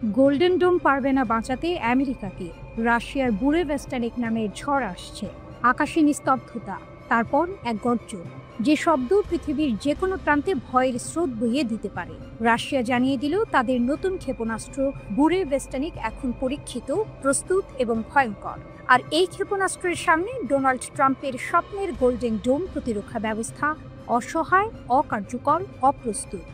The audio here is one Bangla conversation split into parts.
গোল্ডেন ডোম পারবে না বাঁচাতে আমেরিকাকে। রাশিয়ার বুরেভেস্টানিক নামের ঝড় আসছে। আকাশে নিস্তব্ধতা, তারপর এক গর্জন, যে শব্দ পৃথিবীর যে কোনো প্রান্তে ভয়ের স্রোত বইয়ে দিতে পারে। রাশিয়া জানিয়ে দিল তাদের নতুন ক্ষেপণাস্ত্র বুরেভেস্টানিক এখন পরীক্ষিত, প্রস্তুত এবং ভয়ঙ্কর। আর এই ক্ষেপণাস্ত্রের সামনে ডোনাল্ড ট্রাম্পের স্বপ্নের গোল্ডেন ডোম প্রতিরক্ষা ব্যবস্থা অসহায়, অকার্যকর, অপ্রস্তুত।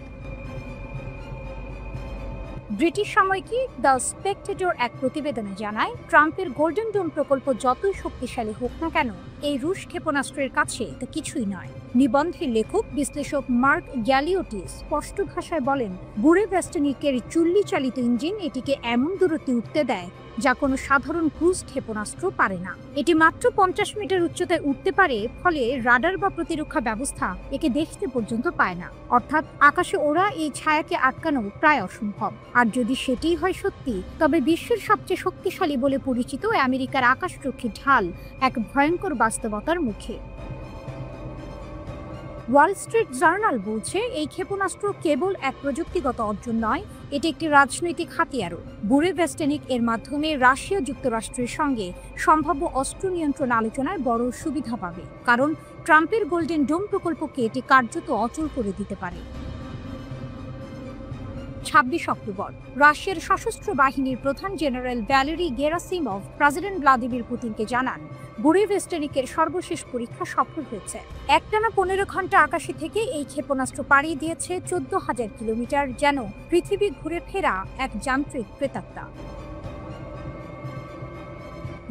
ব্রিটিশ সাময়িকী দ্য স্পেকটেটর এক প্রতিবেদনে জানায়, ট্রাম্পের গোল্ডেন ডোম প্রকল্প যতই শক্তিশালী হোক না কেন, এই রুশ ক্ষেপণাস্ত্রের কাছে তা কিছুই নয়। নিবন্ধের লেখক বিশ্লেষক মার্ক গ্যালিওটিস স্পষ্ট ভাষায় বলেন, বুরেভেস্টানিকের চুল্লি চালিত ইঞ্জিন এটিকে এমন দূরত্বে উঠতে দেয় যা কোনো সাধারণ ক্রুজ ক্ষেপণাস্ত্র পারে না। এটি মাত্র 50 মিটার উচ্চতায় উঠতে পারে, ফলে রাডার বা প্রতিরক্ষা ব্যবস্থা একে দেখতে পর্যন্ত পায় না। অর্থাৎ আকাশে ওরা এই ছায়াকে আটকানো প্রায় অসম্ভব। আর যদি সেটিই হয় সত্যি, তবে বিশ্বের সবচেয়ে শক্তিশালী বলে পরিচিত আমেরিকার আকাশরক্ষী ঢাল এক ভয়ঙ্কর বাস্তবতার মুখে। ওয়াল স্ট্রিট জার্নাল বলছে, এই ক্ষেপণাস্ত্র কেবল এক প্রযুক্তিগত অর্জন নয়, এটি একটি রাজনৈতিক হাতিয়ারও। বুরেভেস্টানিক এর মাধ্যমে রাশিয়া যুক্তরাষ্ট্রের সঙ্গে সম্ভাব্য অস্ত্র নিয়ন্ত্রণ আলোচনায় বড় সুবিধা পাবে, কারণ ট্রাম্পের গোল্ডেন ডোম প্রকল্পকে এটি কার্যত অচল করে দিতে পারে। 26 অক্টোবর রাশিয়ার সশস্ত্র বাহিনীর প্রধান general Valery Gerasimov president Vladimir পুতিনকে জানান, বুরেভেস্টানিকের সর্বশেষ পরীক্ষা সফল হয়েছে। একটানা 15 ঘন্টা আকাশে থেকে এই ক্ষেপণাস্ত্র পাড়িয়ে দিয়েছে 14,000 কিলোমিটার, যেন পৃথিবী ঘুরে ফেরা এক যান্ত্রিক প্রেতাত্মা।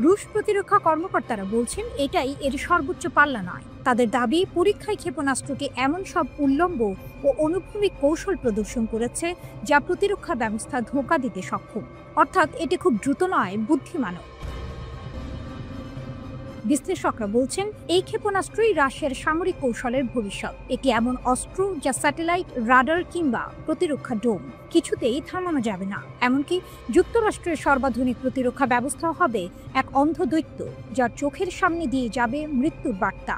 রুশ প্রতিরক্ষা কর্মকর্তারা বলছেন, এটাই এর সর্বোচ্চ পাল্লা নয়। তাদের দাবি, পরীক্ষায় ক্ষেপণাস্ত্রটি এমন সব উল্লম্ব ও অনুভূমিক কৌশল প্রদর্শন করেছে যা প্রতিরক্ষা ব্যবস্থা ধোঁকা দিতে সক্ষম। অর্থাৎ এটি খুব দ্রুত নয়, বুদ্ধিমানও। বিশ্লেষকরা বলছেন, এই ক্ষেপণাস্ত্রই রাশিয়ার সামরিক কৌশলের ভবিষ্যৎ। এটি এমন অস্ত্র যা স্যাটেলাইট, রাডার কিংবা প্রতিরক্ষা ডোম কিছুতেই থামানো যাবে না। এমনকি যুক্তরাষ্ট্রের সর্বাধুনিক প্রতিরক্ষা ব্যবস্থা হবে এক অন্ধ দৈত্য, যার চোখের সামনে দিয়ে যাবে মৃত্যুর বার্তা।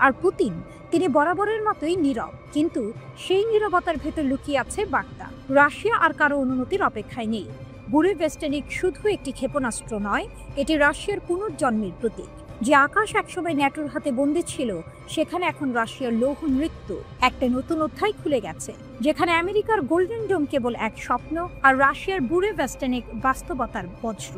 আর পুতিন, তিনি বরাবরের মতোই নীরব, কিন্তু সেই নীরবতার ভেতর লুকিয়ে আছে বার্তা। রাশিয়া আর কারো অনুমতির অপেক্ষায় নেই। বুরেভেস্টানিক শুধু একটি ক্ষেপণাস্ত্র নয়, এটি রাশিয়ার পুনর্জন্মের প্রতীক। যে আকাশ একসময় ন্যাটোর হাতে বন্দী ছিল, সেখানে এখন রাশিয়ার লৌহ নৃত্য একটা নতুন অধ্যায় খুলে গেছে, যেখানে আমেরিকার গোল্ডেন ডোম কেবল এক স্বপ্ন, আর রাশিয়ার বুরেভেস্টানিক বাস্তবতার বজ্র।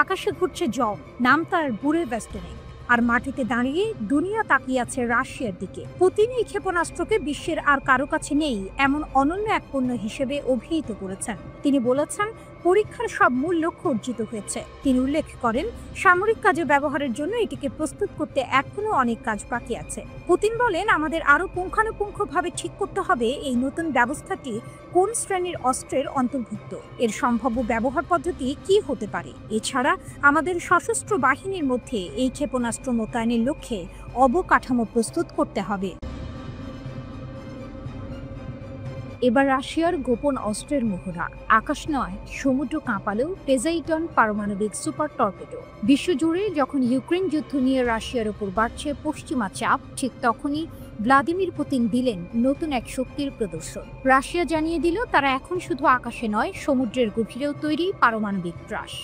আকাশে ঘুরছে জব, নাম তার বুরেভেস্টানিক, আর মাটিতে দাঁড়িয়ে দুনিয়া তাকিয়ে আছে রাশিয়ার দিকে। পুতিন এই ক্ষেপণাস্ত্রকে বিশ্বের আর কারো কাছে নেই এমন অনন্য এক পণ্য হিসেবে অভিহিত করেছেন। তিনি বলেছেন, পরীক্ষার সব মূল লক্ষ্য অর্জিত হয়েছে। তিনি উল্লেখ করেন, সামরিক কাজে ব্যবহারের জন্য এটিকে প্রস্তুত করতে এখনো অনেক কাজ বাকি আছে। পুতিন বলেন, আমাদের আরও পুঙ্খানুপুঙ্খভাবে ঠিক করতে হবে এই নতুন ব্যবস্থাটি কোন শ্রেণীর অস্ত্রের অন্তর্ভুক্ত, এর সম্ভাব্য ব্যবহার পদ্ধতি কি হতে পারে। এছাড়া আমাদের সশস্ত্র বাহিনীর মধ্যে এই ক্ষেপণাস্ত্র মোতায়েনের লক্ষ্যে অবকাঠামো প্রস্তুত করতে হবে। এবার রাশিয়ার গোপন অস্ত্রের মহড়া। আকাশ নয়, সমুদ্র কাঁপালো পজেইডন পারমাণবিক সুপার টর্পেডো। বিশ্বজুড়ে যখন ইউক্রেন যুদ্ধ নিয়ে রাশিয়ার ওপর বাড়ছে পশ্চিমা চাপ, ঠিক তখনই ভ্লাদিমির পুতিন দিলেন নতুন এক শক্তির প্রদর্শন। রাশিয়া জানিয়ে দিল, তারা এখন শুধু আকাশে নয়, সমুদ্রের গভীরেও তৈরি পারমাণবিক ত্রাস।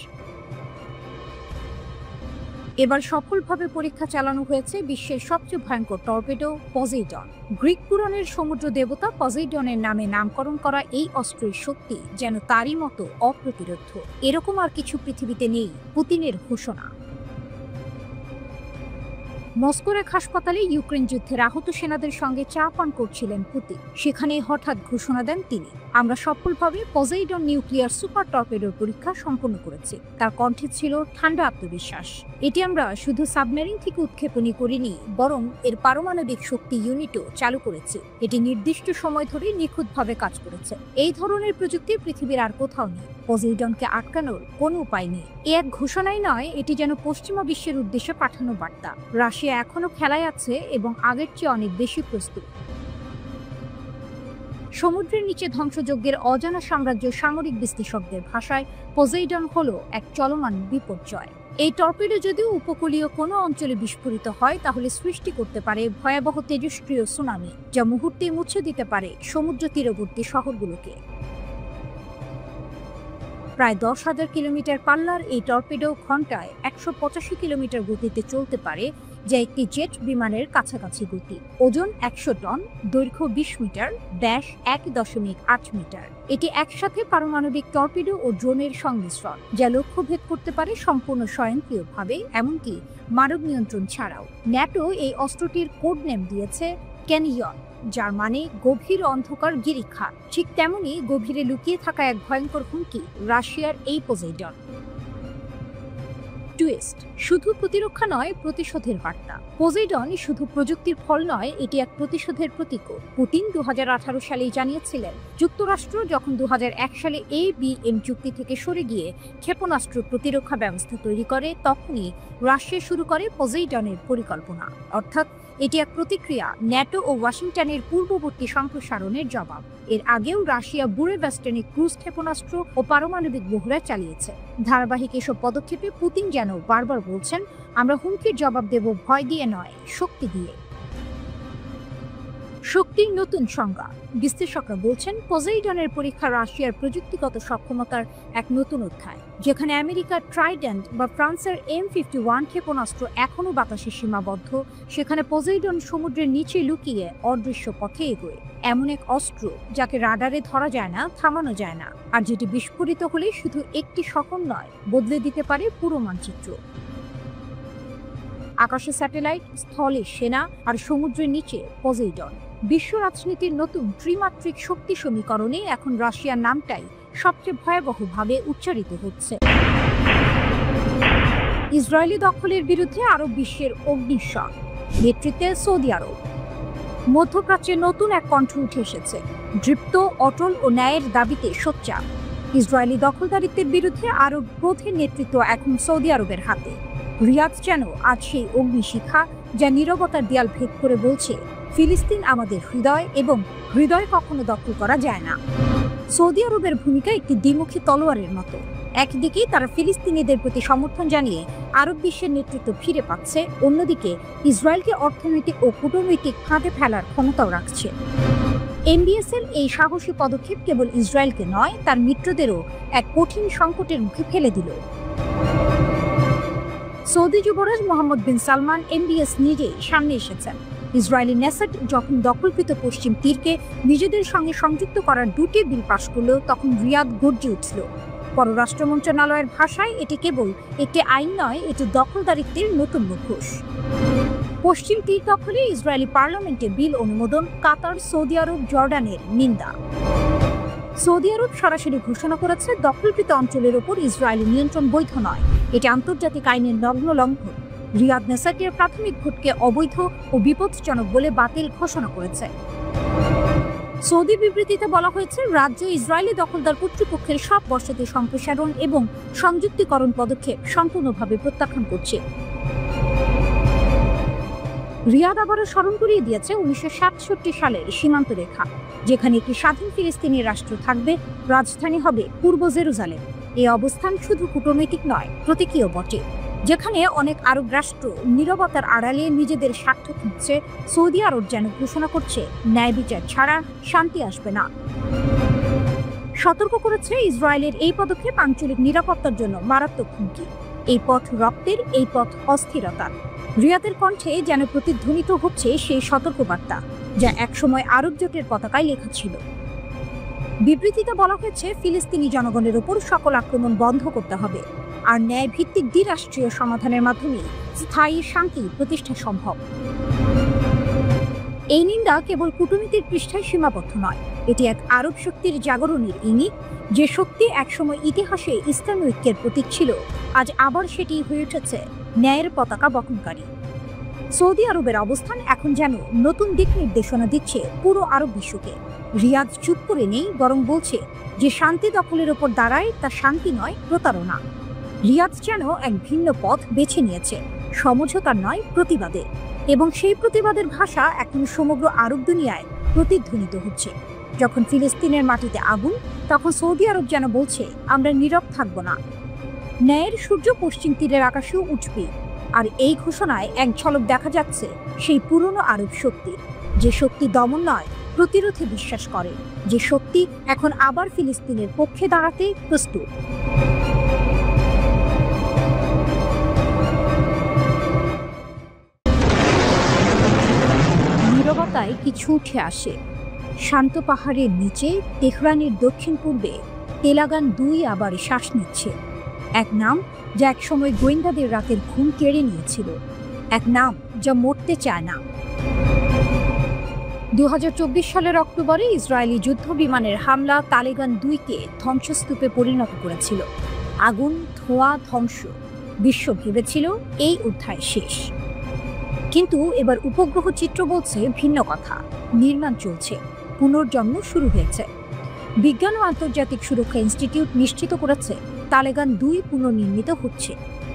এবার সফলভাবে পরীক্ষা চালানো হয়েছে বিশ্বের সবচেয়ে ভয়ঙ্কর টর্পেডো পজেইডন। গ্রিক পুরাণের সমুদ্র দেবতা পজেইডনের নামে নামকরণ করা এই অস্ত্রের শক্তি যেন তারই মতো অপ্রতিরোধ্য। এরকম আর কিছু পৃথিবীতে নেই, পুতিনের ঘোষণা। মস্কোর এক হাসপাতালে ইউক্রেন যুদ্ধের আহত সেনাদের সঙ্গে চা পান করছিলেন পুতিন। সেখানে হঠাৎ ঘোষণা দেন তিনি, আমরা সফলভাবে পজেইডন নিউক্লিয়ার সুপার টর্পেডোর পরীক্ষা সম্পন্ন করেছি। তার কণ্ঠে ছিল ঠান্ডা আত্মবিশ্বাস। এটি আমরা শুধু সাবমেরিন থেকে উৎক্ষেপণই করিনি, বরং এর পারমাণবিক শক্তি ইউনিটও চালু করেছি। এটি নির্দিষ্ট সময় ধরে নিখুঁতভাবে কাজ করেছে। এই ধরনের প্রযুক্তি পৃথিবীর আর কোথাও নেই। পজেইডনকে আটকানোর কোনো উপায় নেই। এ এক ঘোষণাই নয়, এটি যেন পশ্চিমা বিশ্বের উদ্দেশ্যে পাঠানো বার্তা। রাশিয়া এখনো খেলায় আছে এবং আগের চেয়ে অনেক বেশি প্রস্তুত। সমুদ্রের নিচে ধ্বংসযজ্ঞের অজানা সাম্রাজ্য সামরিক বিশ্লেষকদের ভাষায় পজেইডন হলো এক চলমান বিপর্যয়। এই টর্পেডো যদিও উপকূলীয় কোনো অঞ্চলে বিস্ফোরিত হয় তাহলে সৃষ্টি করতে পারে ভয়াবহ তেজস্ক্রিয় সুনামি, যা মুহূর্তে মুছে দিতে পারে সমুদ্র তীরবর্তী শহরগুলোকে। প্রায় 10,000 কিলোমিটার পাল্লার এই টর্পেডো ঘন্টায় 185 কিলোমিটার গতিতে চলতে পারে, যা একটি জেট বিমানের কাছাকাছি গতি। ওজন 100 টন, দৈর্ঘ্য 20 মিটার, ব্যাস 1.8 মিটার। এটি একসাথে পারমাণবিক টর্পেডো ও ড্রোনের সংমিশ্রণ, যা লক্ষ্যভেদ করতে পারে সম্পূর্ণ স্বয়ংক্রিয়ভাবে, এমনকি মানব নিয়ন্ত্রণ ছাড়াও। ন্যাটো এই অস্ত্রটির কোড নেম দিয়েছে ক্যানিয়ন, যার মানে গভীর অন্ধকার গিরিখা। ঠিক তেমনি গভীরে লুকিয়ে থাকা এক ভয়ঙ্কর হুমকি রাশিয়ার এই পজেইডন। টুইস্ট, শুধু প্রতিরক্ষা নয়, প্রতিশোধের বার্তা। পজেইডন শুধু প্রযুক্তির ফল নয়, এটি এক প্রতিশোধের প্রতীকও। পুতিন 2018 সালেই জানিয়েছিলেন, যুক্তরাষ্ট্র যখন 2001 সালে ABM চুক্তি থেকে সরে গিয়ে ক্ষেপণাস্ত্র প্রতিরক্ষা ব্যবস্থা তৈরি করে, তখনই রাশিয়া শুরু করে পজেইডনের পরিকল্পনা। অর্থাৎ এটি এক প্রতিক্রিয়া, ন্যাটো ও ওয়াশিংটনের পূর্ববর্তী সম্প্রসারণের জবাব। এর আগেও রাশিয়া বুরেভাস্টনে ক্রুজ ক্ষেপণাস্ত্র ও পারমাণবিক বহরা চালিয়েছে। ধারাবাহিক এসব পদক্ষেপে পুতিন যেন বারবার বলছেন, আমরা হুমকির জবাব দেব ভয় দিয়ে নয়, শক্তি দিয়ে। শক্তির নতুন সংজ্ঞা। বিশ্লেষকরা বলছেন, পজেইডনের পরীক্ষা রাশিয়ার প্রযুক্তিগত সক্ষমতার এক নতুন অধ্যায়। যেখানে আমেরিকার ট্রাইডেন্ট বা ফ্রান্সের M51 ক্ষেপণাস্ত্র এখনও বাতাসে সীমাবদ্ধ, সেখানে পজেইডন সমুদ্রের নিচে লুকিয়ে অদৃশ্য পথে এগোয়। এমন এক অস্ত্র যাকে রাডারে ধরা যায় না, থামানো যায় না, আর যেটি বিস্ফোরিত হলে শুধু একটি শহর নয়, বদলে দিতে পারে পুরো মানচিত্র। আকাশে স্যাটেলাইট, স্থলে সেনা, আর সমুদ্রের নিচে পজেইডন। বিশ্ব রাজনীতির নতুন ত্রিমাত্রিক শক্তি সমীকরণে এখন রাশিয়ার নামটাই সবচেয়ে ভয়াবহভাবে উচ্চারিত হচ্ছে। ইসরায়েলি দখলের বিরুদ্ধে আরব বিশ্বের অগ্নিশর, নেতৃত্বে সৌদি আরব। মধ্যপ্রাচ্যে নতুন এক কণ্ঠ উঠে এসেছে, দৃপ্ত, অটল ও ন্যায়ের দাবিতে সোচ্চার। ইসরায়েলি দখলদারিত্বের বিরুদ্ধে আরব ক্রোধের নেতৃত্ব এখন সৌদি আরবের হাতে। রিয়াদ যেন আজ সেই অগ্নিশিখা, যা নীরবতার দেয়াল ভেদ করে বলছে, ফিলিস্তিন আমাদের হৃদয়, এবং হৃদয় কখনো দখল করা যায় না। সৌদি আরবের ভূমিকা একটি দ্বিমুখী তলোয়ারের মতো। একদিকে তারা ফিলিস্তিনিদের প্রতি সমর্থন জানিয়ে আরব বিশ্বের নেতৃত্ব ফিরে পাচ্ছে, অন্যদিকে ইসরায়েলকে অর্থনৈতিক ও কূটনৈতিক ফাঁদে ফেলার ক্ষমতাও রাখছে। এমবিএসের এই সাহসী পদক্ষেপ কেবল ইসরায়েলকে নয়, তার মিত্রদেরও এক কঠিন সংকটের মুখে ফেলে দিল। সৌদি যুবরাজ মোহাম্মদ বিন সালমান এমবিএস নিজেই সামনে এসেছেন। ইসরায়েলি নেসাট যখন দখলকৃত পশ্চিম তীরকে নিজেদের সঙ্গে সংযুক্ত করার দুটি বিল পাশ করল, তখন রিয়াদ গর্জে উঠল। পররাষ্ট্র মন্ত্রণালয়ের ভাষায় এটি কেবল একটি আইন নয়, এটি দখলদারিত্বের নতুন মুখোশ। পশ্চিম তীর দখলে ইসরায়েলি পার্লামেন্টে বিল অনুমোদন, কাতার, সৌদি আরব, জর্ডানের নিন্দা। সৌদি আরব সরাসরি ঘোষণা করেছে, দখলকৃত অঞ্চলের ওপর ইসরায়েলি নিয়ন্ত্রণ বৈধ নয়, এটি আন্তর্জাতিক আইনের নগ্ন লঙ্ঘন। রিয়াদ নেসাটের প্রাথমিক ভোটকে অবৈধ ও বিপজ্জনক বলে বাতিল ঘোষণা করেছে। সৌদি বিবৃতিতে বলা হয়েছে, রাজ্য ইসরায়েলি দখলদার কর্তৃপক্ষের সব বসতি সম্প্রসারণ এবং সংযুক্তিকরণ পদক্ষেপ সম্পূর্ণভাবে প্রত্যাখ্যান করছে। রিয়াদ আবারও স্মরণ করিয়ে দিয়েছে 1967 সালের সীমান্ত রেখা, যেখানে একটি স্বাধীন ফিলিস্তিনি রাষ্ট্র থাকবে, রাজধানী হবে পূর্ব জেরুজালেম। এই অবস্থান শুধু কূটনৈতিক নয়, প্রতীকীয় বটে। যেখানে অনেক আরব রাষ্ট্র নীরবতার আড়ালে নিজেদের স্বার্থ খুঁজছে, সৌদি আরব যেন ঘোষণা করছে, ন্যায় বিচার ছাড়া শান্তি আসবে না। সতর্ক করেছে, ইসরায়েলের এই পদক্ষেপ আঞ্চলিক নিরাপত্তার জন্য মারাত্মক হুমকি। এই পথ রক্তের, এই পথ অস্থিরতার। রিয়াদের কণ্ঠে যেন প্রতিধ্বনিত হচ্ছে সেই সতর্কবার্তা, যা একসময় আরব জোটের পতাকায় লেখা ছিল। বিবৃতিতে বলা হয়েছে, ফিলিস্তিনি জনগণের উপর সকল আক্রমণ বন্ধ করতে হবে, আর ন্যায় ভিত্তিক দ্বিরাষ্ট্রীয় সমাধানের মাধ্যমে স্থায়ী শান্তি প্রতিষ্ঠা সম্ভব। এই নিন্দা কেবল কূটনীতির পৃষ্ঠায় সীমাবদ্ধ নয়, এটি এক আরব শক্তির জাগরণের ইঙ্গিত। যে শক্তি একসময় ইতিহাসে ইসলামী ঐক্যের প্রতীক ছিল, আজ আবার সেটি হয়ে উঠেছে ন্যায়ের পতাকা বহনকারী। সৌদি আরবের অবস্থান এখন যেন নতুন দিক নির্দেশনা দিচ্ছে পুরো আরব বিশ্বকে। রিয়াদ চুপ করে নেই, বরং বলছে, যে শান্তি দখলের ওপর দাঁড়ায় তা শান্তি নয়, প্রতারণা। রিয়াদ যেন এক ভিন্ন পথ বেছে নিয়েছে, সমঝোতার নয়, প্রতিবাদে। এবং সেই প্রতিবাদের ভাষা এখন সমগ্র আরব দুনিয়ায় প্রতিধ্বনিত হচ্ছে। যখন ফিলিস্তিনের মাটিতে আগুন, তখন সৌদি আরব যেন বলছে, আমরা নীরব থাকব না। ন্যায়ের সূর্য পশ্চিম তীরের আকাশেও উঠবে। আর এই ঘোষণায় এক ঝলক দেখা যাচ্ছে সেই পুরনো আরব শক্তির, যে শক্তি দমন নয়, প্রতিরোধে বিশ্বাস করে, যে শক্তি এখন আবার ফিলিস্তিনের পক্ষে দাঁড়াতে প্রস্তুত। নীরবতায় কিছু উঠে আসে। শান্ত পাহাড়ের নিচে তেহরানের দক্ষিণ পূর্বে তেলাগান 2 আবার শ্বাস নিচ্ছে। এক নাম যা একসময় গোয়েন্দাদের রাতের ঘুম কেড়ে নিয়েছিল, এক নাম যা মরতে চায় না। 2024 সালের অক্টোবরে ইসরায়েলি যুদ্ধ বিমানের হামলা তালেগান 2কে ধ্বংসস্তূপে পরিণত করেছিল। আগুন, ধোঁয়া, ধ্বংস। বিশ্ব ভেবেছিল এই অধ্যায় শেষ। কিন্তু এবার উপগ্রহ চিত্র বলছে ভিন্ন কথা। নির্মাণ চলছে, পুনর্জন্ম শুরু হয়েছে। বিজ্ঞান ও আন্তর্জাতিক সুরক্ষা ইনস্টিটিউট নিশ্চিত করেছে তালেগান 2 পুনর্নির্মিত হচ্ছে।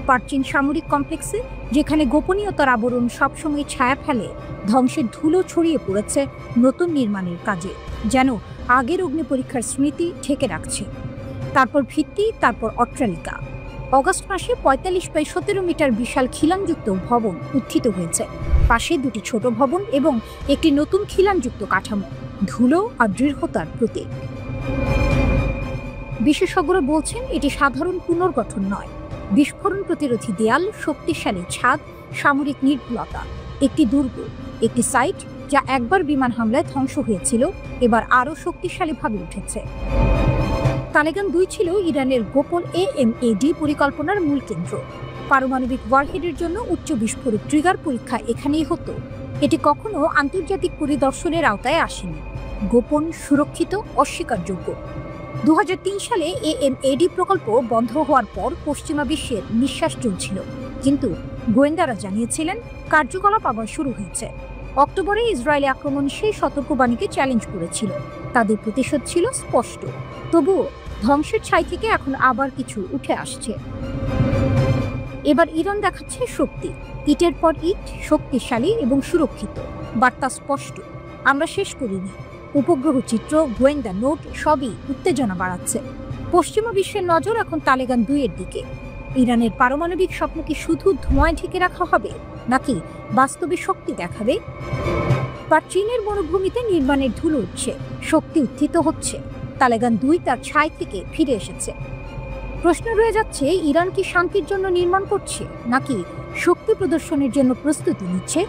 প্রাচীন সামরিক কমপ্লেক্সে, যেখানে গোপনীয়তার আবরণ সবসময় ছায়া ফেলে, ধ্বংসের ধুলো ছড়িয়ে পড়েছে নতুন নির্মাণের কাজে, যেন আগের অগ্নি পরীক্ষার স্মৃতি ঢেকে রাখছে। তারপর ভিত্তি, তারপর অট্টালিকা। অগস্ট মাসে 45 বাই 17 মিটার বিশাল খিলানযুক্ত ভবন উত্থিত হয়েছে। পাশে 2টি ছোট ভবন এবং একটি নতুন খিলানযুক্ত কাঠামো, ধুলো আর দৃঢ়তার প্রতীক। বিশেষজ্ঞরা বলছেন এটি সাধারণ পুনর্গঠন নয়, বিস্ফোরণ প্রতিরোধী দেয়াল, শক্তিশালী ছাদ, সামরিক নির্ভুলতা। একটি দুর্গ, একটি সাইট যা একবার বিমান হামলায় ধ্বংস হয়েছিল, এবার আরও শক্তিশালীভাবে উঠেছে। তালেগান 2 ছিল ইরানের গোপন AMAD পরিকল্পনার মূল কেন্দ্র। পারমাণবিক ওয়ারহেডের জন্য উচ্চ বিস্ফোরক ট্রিগার পরীক্ষা এখানেই হতো। এটি কখনো আন্তর্জাতিক পরিদর্শনের আওতায় আসেনি। গোপন, সুরক্ষিত, অস্বীকারযোগ্য। 2003 সালে AMAD প্রকল্প বন্ধ হওয়ার পর পশ্চিমা বিশ্বের নিঃশ্বাস চলছিল, কিন্তু গোয়েন্দারা জানিয়েছিলেন কার্যকলাপ আবার শুরু হয়েছে। অক্টোবরে ইসরায়েলি আক্রমণ সেই সতর্কবাণীকে চ্যালেঞ্জ করেছিল। তাদের প্রতিশোধ ছিল স্পষ্ট। তবুও ধ্বংসের ছাই থেকে এখন আবার কিছু উঠে আসছে। এবার ইরান দেখাচ্ছে শক্তি, ইটের পর ইট, শক্তিশালী এবং সুরক্ষিত। বার্তা স্পষ্ট, আমরা শেষ করিনি। উপগ্রহ চিত্র, গোয়েন্দা নোট সবই উত্তেজনা বাড়াচ্ছে। পশ্চিমা বিশ্বের নজর এখন তালেগান 2 এর দিকে। ইরানের পারমাণবিক স্বপ্ন কি শুধু ধোঁয়ায় ঢেকে রাখা হবে, নাকি বাস্তবে শক্তি দেখাবে? বা চীনের মরুভূমিতে নির্মাণের ধুলো উঠছে, শক্তি উত্থিত হচ্ছে। তালেগান 2 তার ছাই থেকে ফিরে এসেছে। প্রশ্ন রয়ে যাচ্ছে, ইরান কি শান্তির জন্য নির্মাণ করছে, নাকি শক্তি প্রদর্শনের জন্য প্রস্তুতি নিচ্ছে?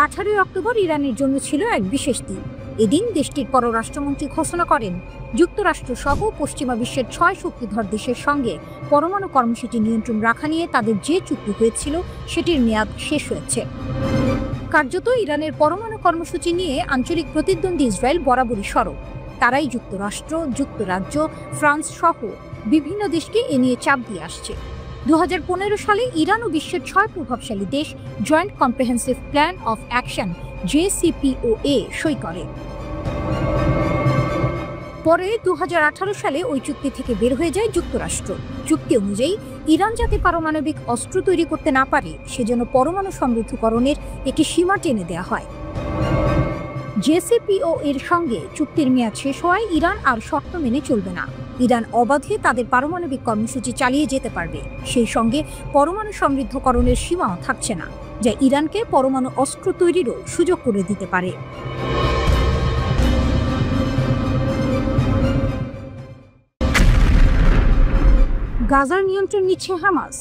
18 অক্টোবর ইরানের জন্য ছিল এক বিশেষ দিন। এদিন দেশটির পররাষ্ট্রমন্ত্রী ঘোষণা করেন, যুক্তরাষ্ট্র সহ পশ্চিমা বিশ্বের 6 শক্তিধর দেশের সঙ্গে পরমাণু কর্মসূচি নিয়ন্ত্রণ রাখা নিয়ে তাদের যে চুক্তি হয়েছিল সেটির মেয়াদ শেষ হয়েছে। কার্যত ইরানের পরমাণু কর্মসূচি নিয়ে আঞ্চলিক প্রতিদ্বন্দ্বী ইসরায়েল বরাবরই সরব। তারাই যুক্তরাষ্ট্র, যুক্তরাজ্য, ফ্রান্স সহ বিভিন্ন দেশকে এ নিয়ে চাপ দিয়ে আসছে। 2015 সালে ইরান ও বিশ্বের 6 প্রভাবশালী দেশ joint comprehensive plan of action JCPOA সই করে। পরে 2018 সালে ওই চুক্তি থেকে বের হয়ে যায় যুক্তরাষ্ট্র। চুক্তি অনুযায়ী ইরান যাতে পারমাণবিক অস্ত্র তৈরি করতে না পারে, সেজন্য পরমাণু সমৃদ্ধকরণের একটি সীমা টেনে দেওয়া হয়। JCPOA এর সঙ্গে চুক্তির মেয়াদ শেষ হওয়ায় ইরান আর শর্ত মেনে চলবে না। ইরান অবাধে তাদের পারমাণবিক কর্মসূচি চালিয়ে যেতে পারবে। সেই সঙ্গে পরমাণু সমৃদ্ধকরণের সীমাও থাকছে না, যা ইরানকে পরমাণু অস্ত্র তৈরিরও সুযোগ করে দিতে পারে। গাজার নিয়ন্ত্রণ নিচ্ছে হামাস।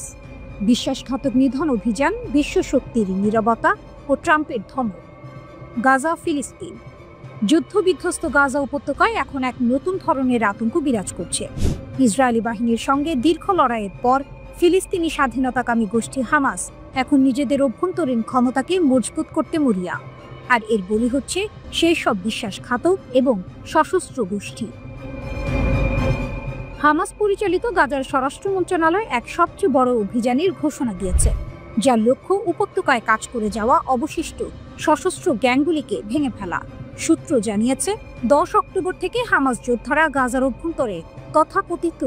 বিশ্বাসঘাতক নিধন অভিযান, বিশ্ব শক্তির নীরবতা ও ট্রাম্পের ধমক। গাজা, ফিলিস্তিন। যুদ্ধবিধ্বস্ত গাজা উপত্যকায় এখন এক নতুন ধরনের আতঙ্ক বিরাজ করছে। ইসরায়েলি বাহিনীর সঙ্গে দীর্ঘ লড়াইয়ের পর ফিলিস্তিনি স্বাধীনতাকামী গোষ্ঠী হামাস এখন নিজেদের অভ্যন্তরীণ ক্ষমতাকে মজবুত করতে মরিয়া। আর এর বলি হচ্ছে সেই সব বিশ্বাসঘাতক এবং সশস্ত্র গোষ্ঠী। হামাস পরিচালিত গাজার স্বরাষ্ট্র মন্ত্রণালয় এক সবচেয়ে বড় অভিযানের ঘোষণা দিয়েছে, যার লক্ষ্য উপত্যকায় কাজ করে যাওয়া অবশিষ্ট সশস্ত্র গ্যাংগুলিকে ভেঙে ফেলা। সূত্র জানিয়েছে, 10 অক্টোবর থেকে হামাস যোদ্ধারা গাজার অভ্যন্তরে তথাকথিত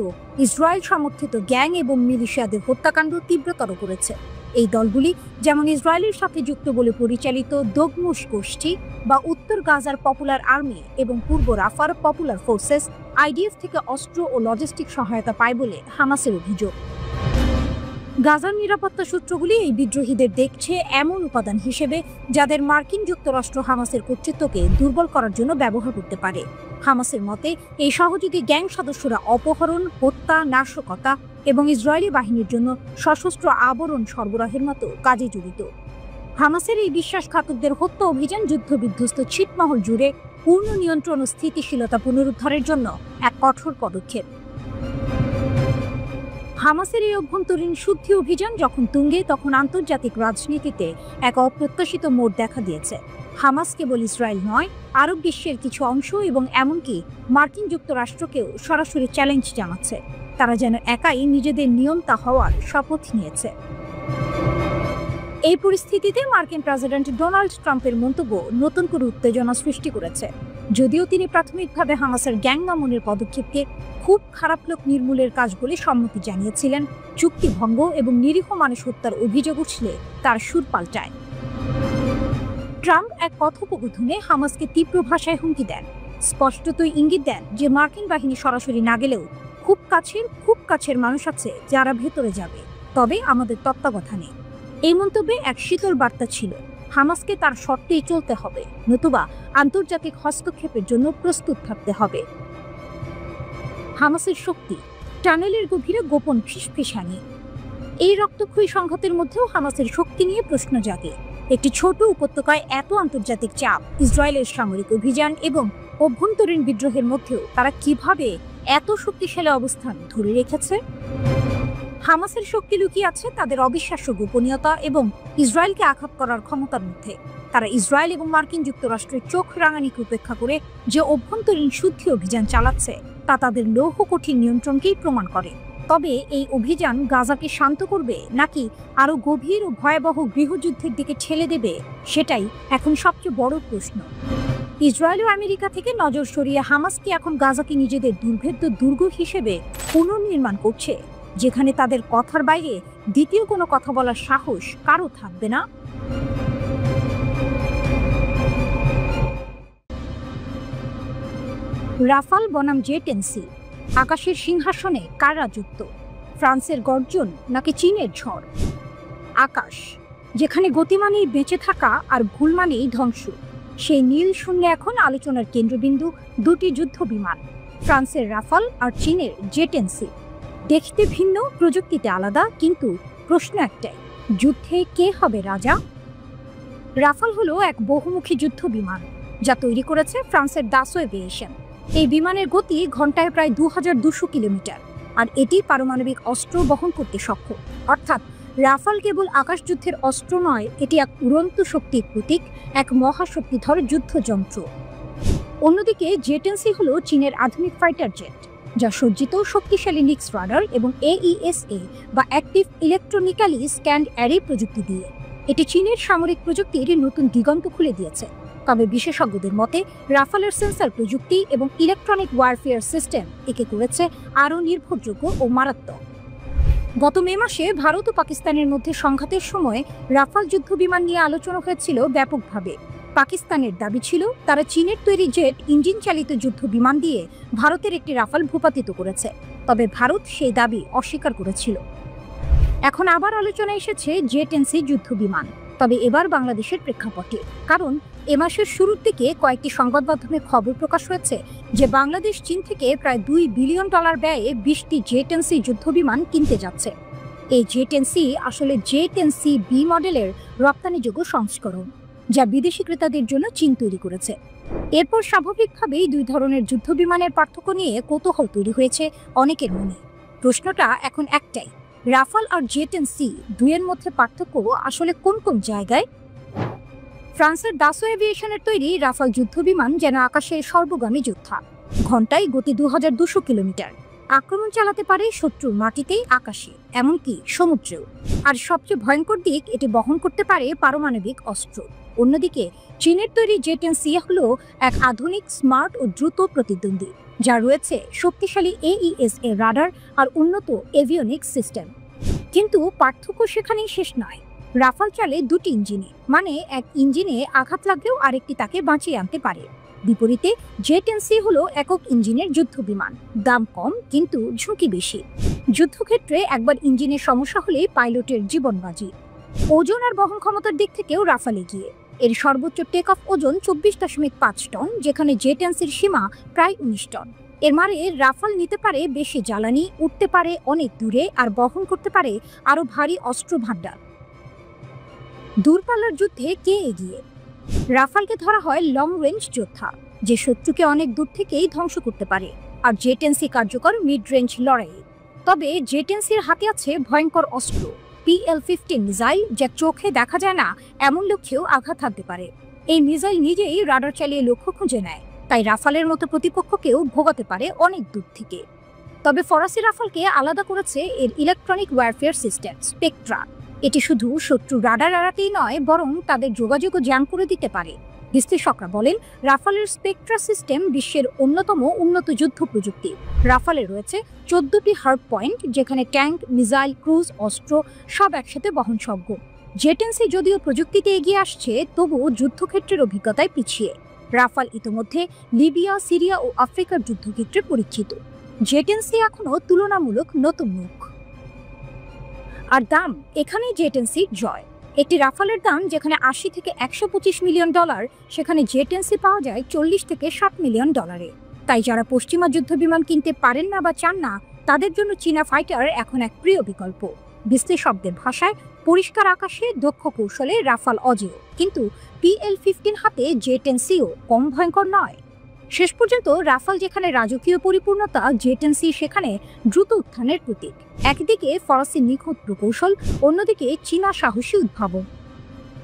ইসরায়েল সমর্থিত গ্যাং এবং মিলিশিয়াদের হত্যাকাণ্ড তীব্রতর করেছে। এই দলগুলি যেমন ইসরায়েলের সাথে যুক্ত বলে পরিচালিত দগমুশ গোষ্ঠী বা উত্তর গাজার পপুলার আর্মি এবং পূর্ব রাফার পপুলার ফোর্সেস আইডিএফ থেকে অস্ত্র ও লজিস্টিক সহায়তা পায় বলে হামাসের অভিযোগ। গাজার নিরাপত্তা সূত্রগুলি এই বিদ্রোহীদের দেখছে এমন উপাদান হিসেবে যাদের মার্কিন যুক্তরাষ্ট্র হামাসের কর্তৃত্বকে দুর্বল করার জন্য ব্যবহার করতে পারে। হামাসের মতে এই সহযোগী গ্যাং সদস্যরা অপহরণ, হত্যা, নাশকতা এবং ইসরায়েলি বাহিনীর জন্য সশস্ত্র আবরণ সরবরাহের মতো কাজে জড়িত। হামাসের এই বিশ্বাসঘাতকদের হত্যা অভিযান যুদ্ধবিধ্বস্ত ছিটমহল জুড়ে পূর্ণ নিয়ন্ত্রণ ও স্থিতিশীলতা পুনরুদ্ধারের জন্য এক কঠোর পদক্ষেপ। হামাসের এই অভ্যন্তরীণ শুদ্ধি অভিযান যখন তুঙ্গে, তখন আন্তর্জাতিক রাজনীতিতে এক অপ্রত্যাশিত মোড় দেখা দিয়েছে। হামাস কেবল ইসরায়েল নয়, আরব বিশ্বের কিছু অংশ এবং এমনকি মার্কিন যুক্তরাষ্ট্রকেও সরাসরি চ্যালেঞ্জ জানাচ্ছে। তারা যেন একাই নিজেদের নিয়ন্তা হওয়ার শপথ নিয়েছে। এই পরিস্থিতিতে মার্কিন প্রেসিডেন্ট ডোনাল্ড ট্রাম্পের মন্তব্য নতুন করে উত্তেজনা সৃষ্টি করেছে। যদিও তিনি প্রাথমিকভাবে হামাসের গ্যাং দমনের পদক্ষেপকে খুব খারাপ লোক নির্মূলের কাজ বলে সম্মতি জানিয়েছিলেন, চুক্তি ভঙ্গ এবং নিরীহ মানুষ হত্যার অভিযোগ উঠলে তার সুর পাল্টায়। ট্রাম্প এক কথোপকথনে হামাসকে তীব্র ভাষায় হুমকি দেন, স্পষ্টতই ইঙ্গিত দেন যে মার্কিন বাহিনী সরাসরি না গেলেও খুব কাছের মানুষ আছে যারা ভেতরে যাবে, তবে আমাদের তত্ত্বাবধানে। এই মন্তব্যে এক শীতল বার্তা ছিল, হামাসকে তার শর্তেই চলতে হবে, নতুবা আন্তর্জাতিক হস্তক্ষেপের জন্য প্রস্তুত থাকতে হবে। হামাসের শক্তি, টানেলের গভীরে গোপন ফিসফিসানি। এই রক্তক্ষয়ী সংঘাতের মধ্যেও হামাসের শক্তি নিয়ে প্রশ্ন জাগে। একটি ছোট উপত্যকায় এত আন্তর্জাতিক চাপ, ইসরায়েলের সামরিক অভিযান এবং অভ্যন্তরীণ বিদ্রোহের মধ্যেও তারা কিভাবে এত শক্তিশালী অবস্থান ধরে রেখেছে? হামাসের শক্তি লুকিয়ে আছে তাদের অবিশ্বাস্য গোপনীয়তা এবং ইসরায়েলকে আঘাত করার ক্ষমতার মধ্যে। তারা ইসরায়েল এবং মার্কিন যুক্তরাষ্ট্রের চোখ রাঙানিকে উপেক্ষা করে যে অভ্যন্তরীণ শুদ্ধি অভিযান চালাচ্ছে তা তাদের লৌহ কঠিন নিয়ন্ত্রণকেই প্রমাণ করে। তবে এই অভিযান গাজাকে শান্ত করবে নাকি আরো গভীর ও ভয়াবহ গৃহযুদ্ধের দিকে ঠেলে দেবে, সেটাই এখন সবচেয়ে বড় প্রশ্ন। ইসরায়েল ও আমেরিকা থেকে নজর সরিয়ে হামাস কি এখন গাজাকে নিজেদের দুর্ভেদ্য দুর্গ হিসেবে পুনর্নির্মাণ করছে, যেখানে তাদের কথার বাইরে দ্বিতীয় কোনো কথা বলার সাহস কারো থাকবে না? রাফাল বনাম জেটেনসি, আকাশের সিংহাসনে কার রাজত্ব? ফ্রান্সের গর্জন নাকি চীনের ঝড়? আকাশ, যেখানে গতি মানেই বেঁচে থাকা আর ভুল মানেই ধ্বংস, সেই নীল শূন্যে এখন আলোচনার কেন্দ্রবিন্দু দুটি যুদ্ধ বিমান, ফ্রান্সের রাফাল আর চীনের জেটেনসি। দেখতে ভিন্ন, প্রযুক্তিতে আলাদা, কিন্তু প্রশ্ন একটাই, যুদ্ধে কে হবে রাজা? রাফাল হলো এক বহুমুখী যুদ্ধ বিমান যা তৈরি করেছে ফ্রান্সের দাসো এভিয়েশন। এই বিমানের গতি ঘন্টায় প্রায় 2200 কিলোমিটার, আর এটি পারমাণবিক অস্ত্র বহন করতে সক্ষম। অর্থাৎ রাফাল কেবল আকাশযুদ্ধের অস্ত্র নয়, এটি এক উড়ন্ত শক্তির প্রতীক, এক মহাশক্তিধর যুদ্ধযন্ত্র। অন্যদিকে জেটেনসি হলো চীনের আধুনিক ফাইটার জেট, যা সজ্জিত শক্তিশালী নিক্স রাডার এবং AESA বা অ্যাক্টিভ ইলেকট্রনিক্যালি স্ক্যান্ড অ্যারে প্রযুক্তি দিয়ে। এটি চীনের সামরিক প্রযুক্তির নতুন দিগন্ত খুলে দিয়েছে। তবে বিশেষজ্ঞদের মতে রাফালের সেন্সর প্রযুক্তি এবং ইলেকট্রনিক ওয়ারফেয়ার সিস্টেম একে করেছে আরও নির্ভরযোগ্য ও মারাত্মক। গত মে মাসে ভারত ও পাকিস্তানের মধ্যে সংঘাতের সময় রাফাল যুদ্ধ বিমান নিয়ে আলোচনা হয়েছিল ব্যাপকভাবে। পাকিস্তানের দাবি ছিল তারা চীনের তৈরি জেট ইঞ্জিন চালিত যুদ্ধ বিমান দিয়ে ভারতের একটি রাফাল ভূপাতিত করেছে, তবে ভারত সেই দাবি অস্বীকার করেছিল। এখন আবার আলোচনা এসেছে জেটেনসি যুদ্ধ বিমান, তবে এবার বাংলাদেশের প্রেক্ষাপটে। কারণ এ মাসের শুরুর দিকে কয়েকটি সংবাদ মাধ্যমে খবর প্রকাশ হয়েছে যে বাংলাদেশ চীন থেকে প্রায় $2 বিলিয়ন ব্যয়ে 20টি জেটেনসি যুদ্ধ বিমান কিনতে যাচ্ছে। এই জেটেনসি আসলে জেটেনসি বি মডেলের রপ্তানিযোগ্য সংস্করণ, যা বিদেশি ক্রেতাদের জন্য চীন তৈরি করেছে। এরপর স্বাভাবিকভাবেই দুই ধরনের যুদ্ধ বিমানের পার্থক্য নিয়ে কৌতূহল তৈরি হয়েছে অনেকের মনে। প্রশ্নটা এখন একটাই, রাফাল আর জেটেনসি দুইয়ের মধ্যে পার্থক্য আসলে কোন কোন জায়গায়? ফ্রান্সের দাসো এভিয়েশনের তৈরি রাফাল যুদ্ধ বিমান যেন আকাশের সর্বগামী যোদ্ধা। ঘন্টায় গতি 2200 কিলোমিটার, আক্রমণ চালাতে পারে শত্রুর মাটিতেই, আকাশে, এমনকি সমুদ্রেও। আর সবচেয়ে ভয়ঙ্কর দিক, এটি বহন করতে পারে পারমাণবিক অস্ত্র। অন্যদিকে চীনের তৈরি জেটেনসি হলো এক আধুনিক, স্মার্ট ও দ্রুত প্রতিদ্বন্দ্বী, যা রয়েছে শক্তিশালী AESA রাডার আর উন্নত এভিওনিক্স সিস্টেম। কিন্তু পার্থক্য সেখানেই শেষ নয়। রাফাল চলে দুটি ইঞ্জিনে, মানে এক ইঞ্জিনে আঘাত লাগলেও আরেকটি তাকে বাঁচিয়ে আনতে পারে। বিপরীতে জে-10C হলো একক ইঞ্জিনের যুদ্ধ বিমান, দাম কম কিন্তু ঝুঁকি বেশি। যুদ্ধক্ষেত্রে একবার ইঞ্জিনের সমস্যা হলে পাইলটের জীবন বাজি। ওজন আর বহন ক্ষমতার দিক থেকেও রাফাল এগিয়ে। এর সর্বোচ্চ টেক অফ ওজন 24.5 টন, যেখানে জে-10Cর সীমা প্রায় 19 টন। এর মানে রাফাল নিতে পারে বেশি জ্বালানি, উঠতে পারে অনেক দূরে, আর বহন করতে পারে আরো ভারী অস্ত্র ভাণ্ডার। দূরপাল্লার যুদ্ধে কে এগিয়ে? রাফালকে ধরা হয় লং রেঞ্জ যোদ্ধা, যে শত্রুকে অনেক দূর থেকেই ধ্বংস করতে পারে, আর জে-10C কার্যকর মিড রেঞ্জ লড়াইয়ে। তবে জে-10Cর হাতে আছে ভয়ঙ্কর অস্ত্র, PL-15 মিসাইল, যা চোখে দেখা যায় না এমন লক্ষ্যেও আঘাত হানতে পারে। এই মিসাইল নিজেই রাডার চালিয়ে লক্ষ্য খুঁজে নেয়, তাই রাফালের মতো প্রতিপক্ষকেও ভোগাতে পারে অনেক দূর থেকে। তবে ফরাসি রাফালকে আলাদা করেছে এর ইলেকট্রনিক ওয়ারফেয়ার সিস্টেম স্পেকট্রা। এটি শুধু শত্রু রাডার এড়াতেই নয়, বরং তাদের যোগাযোগও জ্যাম করে দিতে পারে। বিশ্লেষকরা বলেন, রাফালের স্পেকট্রা সিস্টেম বিশ্বের অন্যতম উন্নত যুদ্ধ প্রযুক্তি। রাফালে রয়েছে 14টি হার্ড পয়েন্ট, যেখানে ট্যাঙ্ক, মিসাইল, ক্রুজ অস্ত্র সব একসাথে বহনযোগ্য। জে-10C যদিও প্রযুক্তিতে এগিয়ে আসছে, তবুও যুদ্ধক্ষেত্রের অভিজ্ঞতায় পিছিয়ে। রাফাল ইতোমধ্যে লিবিয়া, সিরিয়া ও আফ্রিকার যুদ্ধক্ষেত্রে পরিচিত। জে-10C এখনও তুলনামূলক নতুন মুখ। আর দাম, এখানেই জে-10Cর জয়। একটি রাফালের দাম যেখানে 80 থেকে 125 মিলিয়ন ডলার, সেখানে জে-10C পাওয়া যায় 40 থেকে 60 মিলিয়ন ডলারে। তাই যারা পশ্চিমা যুদ্ধ বিমান কিনতে পারেন না বা চান না, তাদের জন্য চীনা ফাইটার এখন এক প্রিয় বিকল্প। বিশ্লেষকদের ভাষায়, পরিষ্কার আকাশে দক্ষ কৌশলে রাফাল অজেয়, কিন্তু PL-15 হাতে জে-10Cও কম ভয়ঙ্কর নয়। শেষ পর্যন্ত রাফাল যেখানে রাজকীয় পরিপূর্ণতা, জে-10C সেখানে দ্রুত উত্থানের প্রতীক। একদিকে ফরাসি নিখুঁত প্রকৌশল, অন্যদিকে চীনা সাহসী উদ্ভাবন।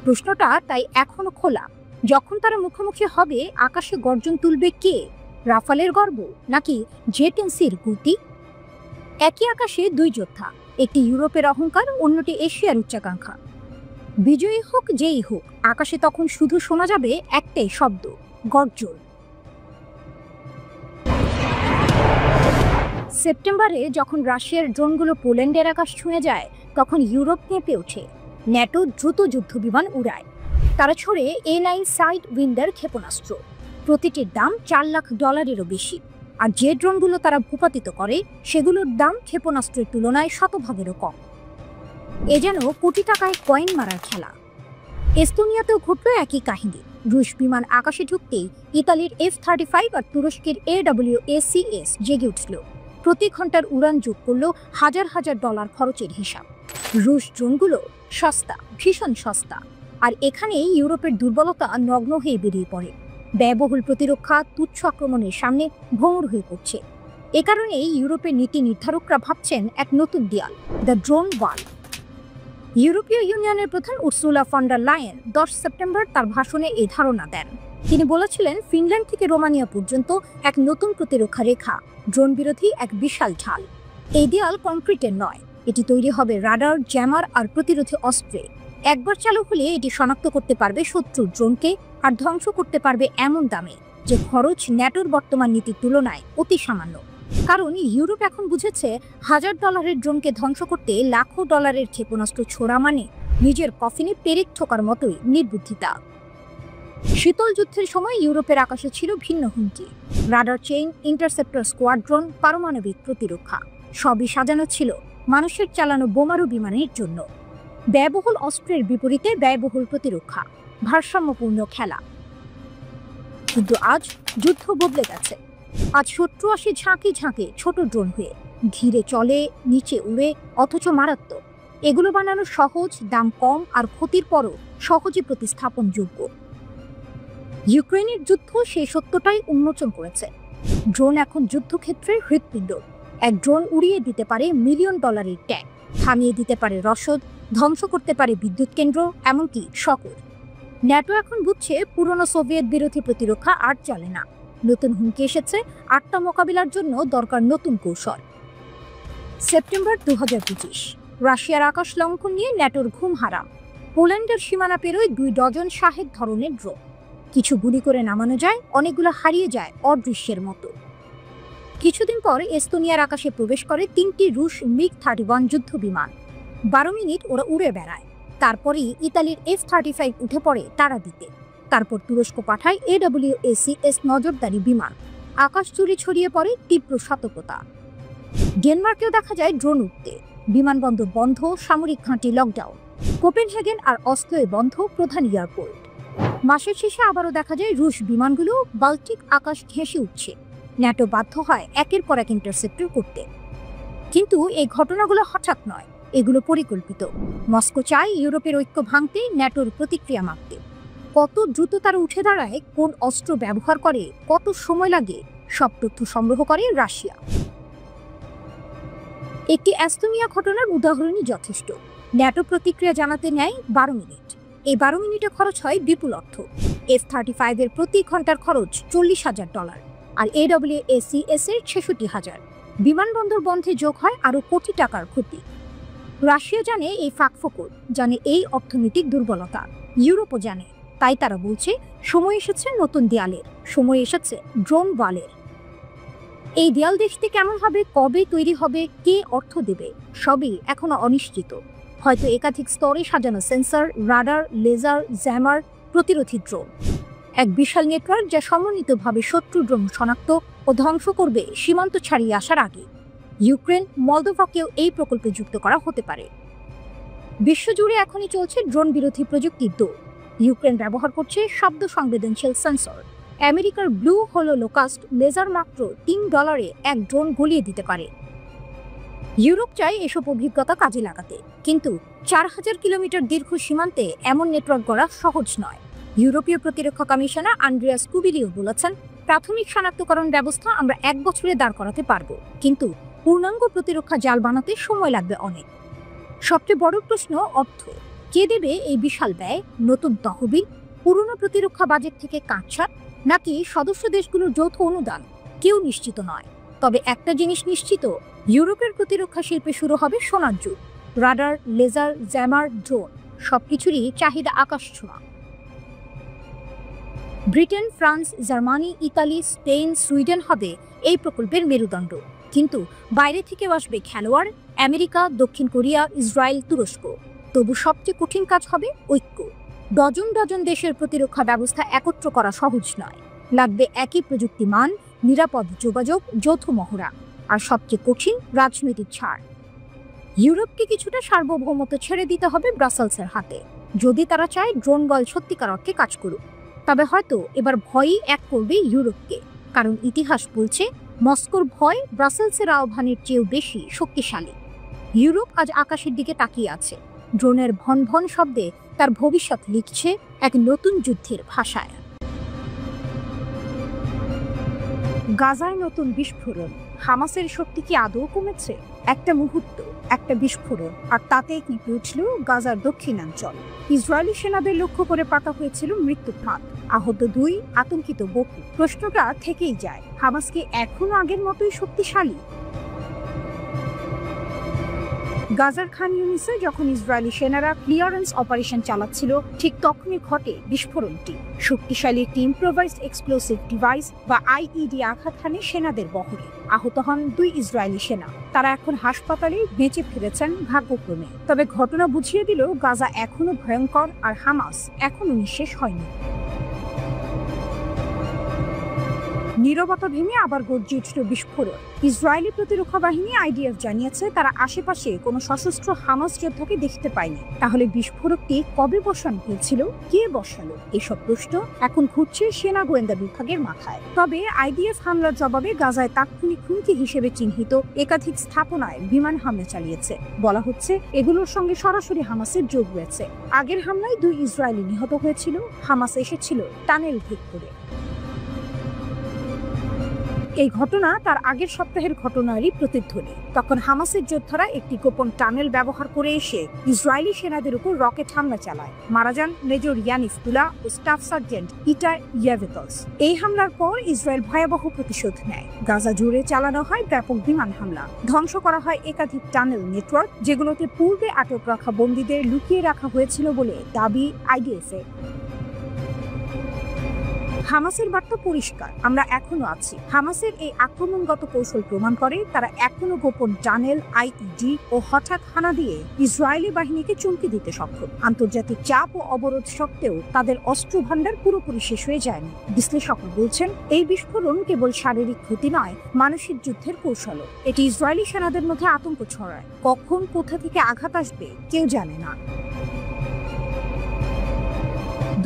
প্রশ্নটা তাই এখনো খোলা, যখন তারা মুখোমুখি হবে আকাশে গর্জন তুলবে কে? রাফালের গর্ব নাকি জে-10Cর গতি? একই আকাশে দুই যোদ্ধা, একটি ইউরোপের অহংকার, অন্যটি এশিয়ার উচ্চাকাঙ্ক্ষা। বিজয়ী হোক যেই হোক, আকাশে তখন শুধু শোনা যাবে একটাই শব্দ, গর্জন। সেপ্টেম্বরে যখন রাশিয়ার ড্রোনগুলো পোল্যান্ডের আকাশ ছুঁয়ে যায়, তখন ইউরোপ কেঁপে ওঠে। ন্যাটো দ্রুত যুদ্ধবিমান উড়ায়। তারা ছড়ে A9 সাইড উইন্ডার ক্ষেপণাস্ত্র, প্রতিটির দাম $4 লাখ বেশি। আর যে ড্রোনগুলো তারা ভূপাতিত করে, সেগুলোর দাম ক্ষেপণাস্ত্রের তুলনায় শতভাগেরও কম। এ যেন কোটি টাকায় কয়েন মারার খেলা। এস্তোনিয়াতেও ঘটল একই কাহিনী। রুশ বিমান আকাশে ঢুকতেই ইতালির F-35 আর তুরস্কের AWACS জেগে উঠল। প্রতি ঘন্টার উড়ান যোগ করল হাজার হাজার ডলার খরচের হিসাব। রুশ ড্রোনগুলো সস্তা, ভীষণ সস্তা। আর এখানেই ইউরোপের দুর্বলতা নগ্ন হয়ে বেরিয়ে পড়ে। ব্যয়বহুল প্রতিরক্ষা তুচ্ছ আক্রমণের সামনে ভঙ্গুর হয়ে পড়ছে। এ কারণেই ইউরোপের নীতি নির্ধারকরা ভাবছেন এক নতুন দেয়াল, দ্য ড্রোন ওয়াল। ইউরোপীয় ইউনিয়নের প্রধান Ursula von der Leyen 10 September তার ভাষণে এই ধারণা দেন। তিনি বলেছিলেন, ফিনল্যান্ড থেকে রোমানিয়া পর্যন্ত এক নতুন প্রতিরক্ষা রেখা, ড্রোন বিরোধী এক বিশাল ঢাল। এই দেয়াল কংক্রিটের নয়, এটি তৈরি হবে রাডার, জ্যামার আর প্রতিরোধী অস্ত্রে। একবার চালু হলে এটি শনাক্ত করতে পারবে শত্রুর ড্রোনকে, আর ধ্বংস করতে পারবে এমন দামে যে খরচ ন্যাটোর বর্তমান নীতির তুলনায় অতি সামান্য। কারণ ইউরোপ এখন বুঝেছে, $1000 ড্রোনকে ধ্বংস করতে লাখো ডলারের ক্ষেপণাস্ত্র ছোড়া মানে নিজের কফিনে পেরেক ঠোকার মতোই নির্বুদ্ধিতা। শীতল যুদ্ধের সময় ইউরোপের আকাশে ছিল ভিন্ন হুমকি, রাডার চেইন, ইন্টারসেপ্টর স্কোয়াড্রন, পারমাণবিক প্রতিরক্ষা। সবই সাজানো ছিল মানুষের চালানো বোমারু বিমানের জন্য। ব্যয়বহুল অস্ত্রের বিপরীতে ব্যয়বহুল প্রতিরক্ষা, ভারসাম্যপূর্ণ খেলা। কিন্তু আজ যুদ্ধ বদলে গেছে। আজ শত্রু আসে ঝাঁকে ঝাঁকে ছোট ড্রোন হয়ে, ধীরে চলে, নিচে উড়ে, অথচ মারাত্মক। এগুলো বানানো সহজ, দাম কম, আর ক্ষতির পরও সহজে প্রতিস্থাপনযোগ্য। ইউক্রেনের যুদ্ধ সেই সত্যটাই উন্মোচন করেছে। ড্রোন এখন যুদ্ধক্ষেত্রের হৃৎপিণ্ড। এক ড্রোন উড়িয়ে দিতে পারে $মিলিয়ন ট্যাঙ্ক, থামিয়ে দিতে পারে রসদ, ধ্বংস করতে পারে বিদ্যুৎ কেন্দ্র, এমনকি শহর। ন্যাটো এখন বুঝছে, পুরনো সোভিয়েত বিরোধী প্রতিরক্ষা আর চলে না। নতুন হুমকি এসেছে, আটটা মোকাবিলার জন্য দরকার নতুন কৌশল। সেপ্টেম্বর 2025, রাশিয়ার আকাশ লঙ্ঘন নিয়ে ন্যাটোর ঘুম হারাম। পোল্যান্ডের সীমানা পেরোয় 2 ডজন শাহেদ ধরনের ড্রোন। কিছু গুলি করে নামানো যায়, অনেকগুলো হারিয়ে যায় অদৃশ্যের মতো। কিছুদিন পর এস্তোনিয়ার আকাশে প্রবেশ করে 3টি রুশ MiG-31 যুদ্ধ বিমান। 12 মিনিট ওরা উড়ে বেড়ায়। তারপরেই ইতালির F-35 উঠে পড়ে তারা দিতে। তারপর তুরস্ক পাঠায় AWACS নজরদারি বিমান। আকাশ জুড়ে ছড়িয়ে পড়ে তীব্র সতর্কতা। ডেনমার্কেও দেখা যায় ড্রোন উঠতে। বিমানবন্দর বন্ধ, সামরিক ঘাঁটি লকডাউন। কোপেনহেগেন আর অস্লোয় বন্ধ প্রধান এয়ারপোর্ট। মাসের শেষে আবারও দেখা যায় রুশ বিমানগুলো বাল্টিক আকাশ ঘেঁষে উঠছে। ন্যাটো বাধ্য হয় একের পর এক ইন্টারসেপ্টর করতে। কিন্তু এই ঘটনাগুলো হঠাৎ নয়, এগুলো পরিকল্পিত। মস্কো চায় ইউরোপের ঐক্য ভাঙতে, ন্যাটোর প্রতিক্রিয়া মাপতে। কত দ্রুত তারা উঠে দাঁড়ায়, কোন অস্ত্র ব্যবহার করে, কত সময় লাগে, সব তথ্য সংগ্রহ করে রাশিয়া। একটি এস্তোনিয়া ঘটনার উদাহরণই যথেষ্ট। ন্যাটো প্রতিক্রিয়া জানাতে নেয় 12 মিনিট। এই 12 মিনিটে খরচ হয় বিপুল অর্থ। F-35 এর প্রতি ঘন্টার খরচ $40,000 আর AWACS এর 66,000। বিমানবন্দর বন্ধে যোগ হয় আরও কোটি টাকার ক্ষতি। রাশিয়া জানে এই ফাঁকফোকর, জানে এই অর্থনৈতিক দুর্বলতা। ইউরোপও জানে, তাই তারা বলছে সময় এসেছে নতুন দেয়ালের, সময় এসেছে ড্রোন ওয়ালের। এই দেয়াল দেখতে কেমন হবে, কবে তৈরি হবে, কে অর্থ দেবে, সবই এখনো অনিশ্চিত। হয়তো একাধিক স্তরে সাজানো সেন্সর, রাডার, লেজার, জ্যামার, প্রতিরোধী ড্রোন। এক বিশাল নেটওয়ার্ক যা সমন্বিতভাবে শত্রু ড্রোন শনাক্ত ও ধ্বংস করবে সীমান্ত ছাড়িয়ে আসার আগে। ইউক্রেন, মলদোভাকেও এই প্রকল্পে যুক্ত করা হতে পারে। বিশ্বজুড়ে এখনই চলছে ড্রোন বিরোধী প্রযুক্তির দৌড়। ইউক্রেন ব্যবহার করছে শব্দ সংবেদনশীল সেন্সর। আমেরিকার ব্লু হোলোকাস্ট লেজার মাত্র $3 এক ড্রোন গলিয়ে দিতে পারে। ইউরোপ চায় এসব অভিজ্ঞতা কাজে লাগাতে, কিন্তু 4000 কিলোমিটার দীর্ঘ সীমান্তে এমন নেটওয়ার্ক গড়া সহজ নয়। ইউরোপীয় প্রতিরক্ষা কমিশনার আন্দ্রিয়াস কুবিলিও বলেছেন, প্রাথমিক শনাক্তকরণ ব্যবস্থা আমরা 1 বছরে দাঁড় করাতে পারবো, কিন্তু পূর্ণাঙ্গ প্রতিরক্ষা জাল বানাতে সময় লাগবে অনেক। সবচেয়ে বড় প্রশ্ন অর্থ। কে দেবে এই বিশাল ব্যয়? নতুন তহবিল, পুরনো প্রতিরক্ষা বাজেট থেকে কাটছাট, নাকি সদস্য দেশগুলোর যৌথ অনুদান? কেউ নিশ্চিত নয়। তবে একটা জিনিস নিশ্চিত, ইউরোপের প্রতিরক্ষা শিল্পে শুরু হবে সোনার যুগ। রাডার, লেজার, জ্যামার, ড্রোন সবকিছুরই চাহিদা আকাশ ছোঁয়া। Britain, France, Germany, Italy, Spain, Sweden হবে এই প্রকল্পের মেরুদণ্ড। কিন্তু বাইরে থেকেও আসবে খেলোয়াড়, আমেরিকা, দক্ষিণ কোরিয়া, ইসরায়েল, তুরস্ক। তবু সবচেয়ে কঠিন কাজ হবে ঐক্য। ডজন ডজন দেশের প্রতিরক্ষা ব্যবস্থা একত্র করা সহজ নয়। লাগবে একই প্রযুক্তি মান, নিরাপদ যোগাযোগ, যৌথ মহড়া, আর সবচেয়ে কঠিন রাজনৈতিক ছাড়। ইউরোপকে কিছুটা সার্বভৌমত্ব ছেড়ে দিতে হবে ব্রাসেলসের হাতে, যদি তারা চায় ড্রোন বল সত্যিকার অর্থে কাজ করুক। তবে হয়তো এবার ভয়ই এক করবে ইউরোপকে, কারণ ইতিহাস বলছে মস্কোর ভয় ব্রাসেলসের আহ্বানের চেয়েও বেশি শক্তিশালী। ইউরোপ আজ আকাশের দিকে তাকিয়ে আছে, ড্রোনের ভন ভন শব্দে তার ভবিষ্যৎ লিখছে এক নতুন যুদ্ধের ভাষায়। গাজায় নতুন বিস্ফোরণ। হামাসের শক্তি কি আদৌ কমেছে? একটা মুহূর্ত, একটা বিস্ফোরণ, আর তাতেই কেঁপে উঠল গাজার দক্ষিণাঞ্চল। ইসরায়েলি সেনাদের লক্ষ্য করে পাতা হয়েছিল মৃত্যু ফাঁদ। আহত 2, আতঙ্কিত বহু। প্রশ্নটা থেকেই যায়, হামাস কি এখনো আগের মতোই শক্তিশালী? গাজার খান ইউনিসে যখন ইসরায়েলি সেনারা ক্লিয়ারেন্স অপারেশন চালাচ্ছিল, ঠিক তখনই ঘটে বিস্ফোরণটি। শক্তিশালী একটি ইম্প্রোভাইজড এক্সপ্লোসিভ ডিভাইস বা আইইডি আঘাত হানে সেনাদের বহরে। আহত হন 2 ইসরায়েলি সেনা। তারা এখন হাসপাতালে, বেঁচে ফিরেছেন ভাগ্যক্রমে। তবে ঘটনা বুঝিয়ে দিল গাজা এখনো ভয়ঙ্কর, আর হামাস এখনো নিঃশেষ হয়নি। নীরবতা ভেঙে আবার গর্জে উঠল বিস্ফোরণ। ইসরায়েলি প্রতিরক্ষা বাহিনী IDF জানিয়েছে তারা আশেপাশে কোনো সশস্ত্র হামাস যোদ্ধাকে দেখতে পায়নি। তাহলে বিস্ফোরকটি কবে বসানো হয়েছিল, কে বসালো, এসব প্রশ্ন এখন ঘুরছে সেনা গোয়েন্দা বিভাগের মাথায়। তবে IDF হামলার জবাবে গাজায় তাৎক্ষণিক হুমকি হিসেবে চিহ্নিত একাধিক স্থাপনায় বিমান হামলা চালিয়েছে। বলা হচ্ছে এগুলোর সঙ্গে সরাসরি হামাসের যোগ রয়েছে। আগের হামলায় 2 ইসরায়েলি নিহত হয়েছিল। হামাস এসেছিল টানেল ভেদ করে। এই ঘটনা তার আগের সপ্তাহের ঘটনারই প্রতিধ্বনি। তখন হামাসের যোদ্ধারা একটি গোপন টানেল ব্যবহার করে এসে ইসরায়েলি সেনাদের উপর রকেট হামলা চালায়। মারা যান মেজর ইয়ানিফ তুলা ও স্টাফ সার্জেন্ট ইটা ইয়াভেতস। এই হামলার পর ইসরায়েল ভয়াবহ প্রতিশোধ নেয়। গাজা জুড়ে চালানো হয় ব্যাপক বিমান হামলা। ধ্বংস করা হয় একাধিক টানেল নেটওয়ার্ক, যেগুলোতে পূর্বে আটক রাখা বন্দীদের লুকিয়ে রাখা হয়েছিল বলে দাবি IDF-এর। হামাসের বার্তা পরিষ্কার, আমরা এখনো আছি। হামাসের এই আক্রমণগত কৌশল প্রমাণ করে তারা এখনো গোপন টানেল, আইইডি ও হঠাৎ হানা দিয়ে ইসরায়েলি বাহিনীকে চমকে দিতে সক্ষম। আন্তর্জাতিক চাপ ও অবরোধ সত্ত্বেও তাদের অস্ত্র ভান্ডার পুরোপুরি শেষ হয়ে যায়নি। বিশ্লেষকরা বলছেন, এই বিস্ফোরণ কেবল শারীরিক ক্ষতি নয়, মানসিক যুদ্ধের কৌশলও। এটি ইসরায়েলি সেনাদের মধ্যে আতঙ্ক ছড়ায়। কখন কোথা থেকে আঘাত আসবে কেউ জানে না।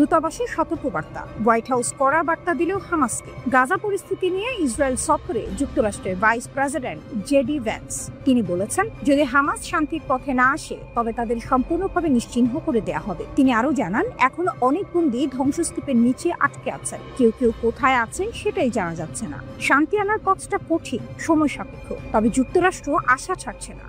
দূতাবাসের সতর্কবার্তা, হোয়াইট হাউস কড়া বার্তা দিলেও হামাসকে। গাজা পরিস্থিতি নিয়ে ইসরায়েল সফরে যুক্তরাষ্ট্রের ভাইস প্রেসিডেন্ট জেডি ভ্যান্স। তিনি বলেছেন, যদি হামাস শান্তির পথে না আসে তবে তাদের সম্পূর্ণভাবে নিশ্চিহ্ন করে দেয়া হবে। তিনি আরও জানান, এখনো অনেক বন্দী ধ্বংসস্তূপের নিচে আটকে আছেন। কেউ কেউ কোথায় আছে সেটাই জানা যাচ্ছে না। শান্তি আনার পথটা কঠিন, সময় সাপেক্ষ, তবে যুক্তরাষ্ট্র আশা ছাড়ছে না।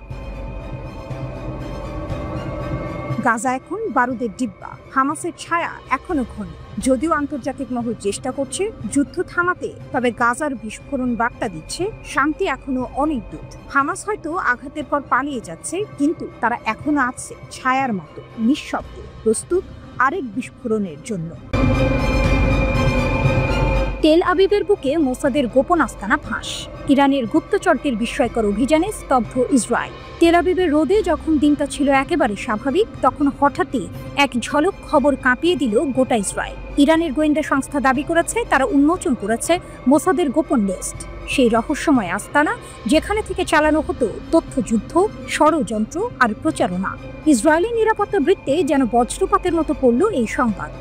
গাজা এখন বারুদের ডিব্বা, হামাসের ছায়া এখনো ঘন। যদিও আন্তর্জাতিক মহল চেষ্টা করছে যুদ্ধ থামাতে, তবে গাজার বিস্ফোরণ বার্তা দিচ্ছে শান্তি এখনো অনেক দূর। হামাস হয়তো আঘাতের পর পালিয়ে যাচ্ছে, কিন্তু তারা এখনো আছে ছায়ার মতো, নিঃশব্দে, প্রস্তুত আরেক বিস্ফোরণের জন্য। তেল আবিবের বুকে মোসাদের গোপন আস্তানা ফাঁস। ইরানের গুপ্তচরদের বিস্ময়কর অভিযানে স্তব্ধ ইসরায়েল। তেল আবিবের রোদে যখন দিনটা ছিল একেবারে স্বাভাবিক, তখন হঠাৎই এক ঝলক খবর কাঁপিয়ে দিল গোটা ইসরায়েল। ইরানের গোয়েন্দা সংস্থা দাবি করেছে তারা উন্মোচন করেছে মোসাদের গোপন লিস্ট, সেই রহস্যময় আস্তানা যেখানে থেকে চালানো হতো তথ্যযুদ্ধ, ষড়যন্ত্র আর প্রচারণা। ইসরায়েলি নিরাপত্তা বৃত্তে যেন বজ্রপাতের মতো পড়ল এই সংবাদ।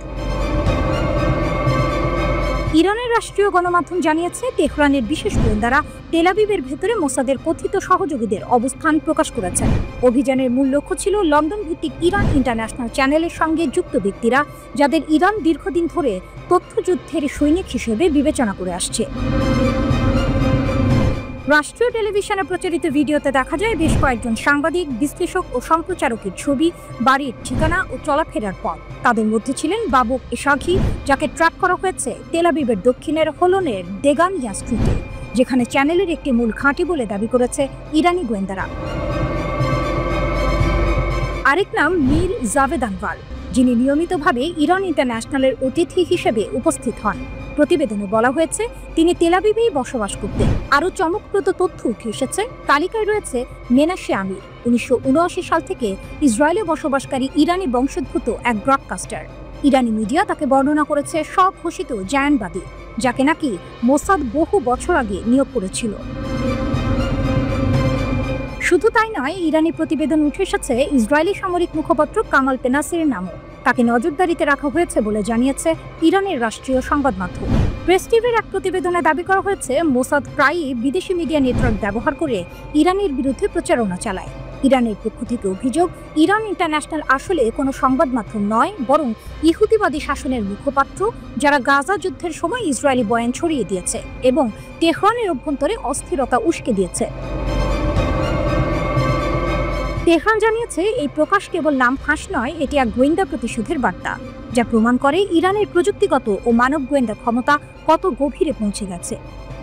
ইরানের রাষ্ট্রীয় গণমাধ্যম জানিয়েছে, তেহরানের বিশেষ গোয়েন্দারা তেল আবিবের ভেতরে মোসাদের কথিত সহযোগীদের অবস্থান প্রকাশ করেছেন। অভিযানের মূল লক্ষ্য ছিল লন্ডন ভিত্তিক ইরান ইন্টারন্যাশনাল চ্যানেলের সঙ্গে যুক্ত ব্যক্তিরা, যাদের ইরান দীর্ঘদিন ধরে তথ্যযুদ্ধের সৈনিক হিসেবে বিবেচনা করে আসছে। রাষ্ট্রীয় টেলিভিশনে প্রচারিত ভিডিওতে দেখা যায় বেশ কয়েকজন সাংবাদিক, বিশ্লেষক ও সম্প্রচারকের ছবি, বাড়ির ঠিকানা ও চলাফেরার পথ। তাদের মধ্যে ছিলেন বাবুক এশাঘি, যাকে ট্র্যাক করা হয়েছে তেল আবিবের দক্ষিণের হোলনের দেগানিয়া স্ট্রিটে, যেখানে চ্যানেলের একটি মূল ঘাঁটি বলে দাবি করেছে ইরানি গোয়েন্দারা। আরেক নাম মীর জাভেদ আনভার, যিনি নিয়মিতভাবে ইরান ইন্টারন্যাশনালের অতিথি হিসেবে উপস্থিত হন। প্রতিবেদনে বলা হয়েছে তিনি তেল আবিবেই বসবাস করতেন। আরও চমকপ্রদ তথ্য উঠে এসেছে। তালিকায় রয়েছে মেনাশে আমির, 1979 সাল থেকে ইসরায়েলে বসবাসকারী ইরানি বংশোদ্ভূত এক ব্রডকাস্টার। ইরানি মিডিয়া তাকে বর্ণনা করেছে স্বঘোষিত জায়ানবাদী, যাকে নাকি মোসাদ বহু বছর আগে নিয়োগ করেছিল। শুধু তাই নয়, ইরানি প্রতিবেদন উঠে এসেছে ইসরায়েলি সামরিক মুখপাত্র কামাল পেনাসের নামও। তাকে নজরদারিতে রাখা হয়েছে বলে জানিয়েছে ইরানের রাষ্ট্রীয় সংবাদ মাধ্যম। প্রেস টিভির এক প্রতিবেদনে দাবি করা হয়েছে, মোসাদ প্রায়ই বিদেশি মিডিয়া নেটওয়ার্ক ব্যবহার করে ইরানের বিরুদ্ধে প্রচারণা চালায়। ইরানের পক্ষ থেকে অভিযোগ, ইরান ইন্টারন্যাশনাল আসলে কোনো সংবাদ মাধ্যম নয়, বরং ইহুদিবাদী শাসনের মুখপাত্র, যারা গাজা যুদ্ধের সময় ইসরায়েলি বয়ান ছড়িয়ে দিয়েছে এবং তেহরানের অভ্যন্তরে অস্থিরতা উস্কে দিয়েছে। তেহরান জানিয়েছে, এই প্রকাশ কেবল নাম ফাঁস নয়, এটি এক গোয়েন্দা প্রতিশোধের বার্তা, যা প্রমাণ করে ইরানের প্রযুক্তিগত ও মানব গোয়েন্দা ক্ষমতা কত গভীরে পৌঁছে গেছে।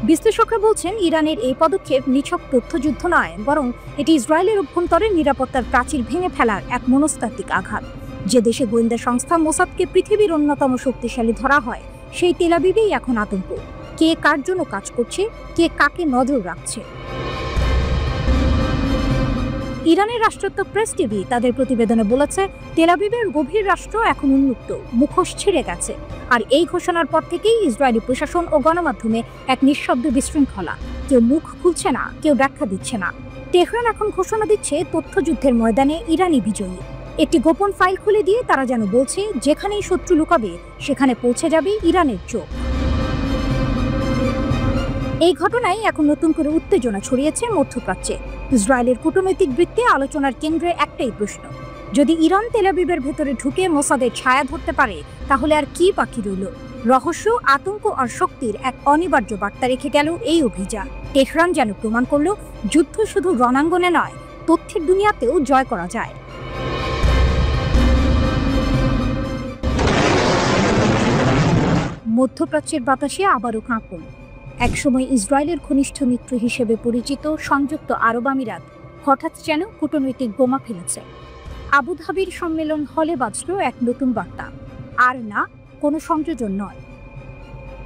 বিশ্লেষকরা বলছেন, ইরানের এই পদক্ষেপ নিছক তথ্যযুদ্ধ নয়, বরং এটি ইসরায়েলের অভ্যন্তরে নিরাপত্তার প্রাচীর ভেঙে ফেলার এক মনস্তাত্ত্বিক আঘাত। যে দেশে গোয়েন্দা সংস্থা মোসাদকে পৃথিবীর অন্যতম শক্তিশালী ধরা হয়, সেই তেল আবিবেই এখন আতঙ্ক। কে কার জন্য কাজ করছে, কে কাকে নজর রাখছে। ইরানের রাষ্ট্রত্ব প্রেস টিভি তাদের প্রতিবেদনে বলেছে, তেল আবিবের গভীর রাষ্ট্র এখন উন্মুক্ত, মুখোশ ছিঁড়ে গেছে। আর এই ঘোষণার পর থেকেই ইসরায়েলি প্রশাসন ও গণমাধ্যমে এক নিঃশব্দ বিশৃঙ্খলা। কেউ মুখ খুলছে না, কেউ ব্যাখ্যা দিচ্ছে না। তেহরান এখন ঘোষণা দিচ্ছে তথ্যযুদ্ধের ময়দানে ইরানি বিজয়ী। একটি গোপন ফাইল খুলে দিয়ে তারা যেন বলছে, যেখানেই শত্রু লুকাবে সেখানে পৌঁছে যাবে ইরানের চোখ। এই ঘটনায় এখন নতুন করে উত্তেজনা ছড়িয়েছে মধ্যপ্রাচ্যে। ইসরায়েলের কূটনৈতিক বৃত্তে আলোচনার কেন্দ্রে একটাই প্রশ্ন, যদি ইরান তেল আবিবের ভেতরে ঢুকে মোসাদের ছায়া ধরতে পারে, তাহলে আর কি বাকি রইল? রহস্য, আতঙ্ক আর শক্তির এক অনিবার্য বার্তা রেখে গেল এই অভিযান। তেহরান যেন প্রমাণ করল, যুদ্ধ শুধু রণাঙ্গনে নয়, তথ্যের দুনিয়াতেও জয় করা যায়। মধ্যপ্রাচ্যের বাতাসে আবারও কাঁপন। একসময় ইসরায়েলের ঘনিষ্ঠ মিত্র হিসেবে পরিচিত সংযুক্ত আরব আমিরাত হঠাৎ যেন কূটনৈতিক বোমা ফেলেছে। আবুধাবির সম্মেলন হলে বাজল এক নতুন বার্তা, আর না, কোনো সংযোজন নয়।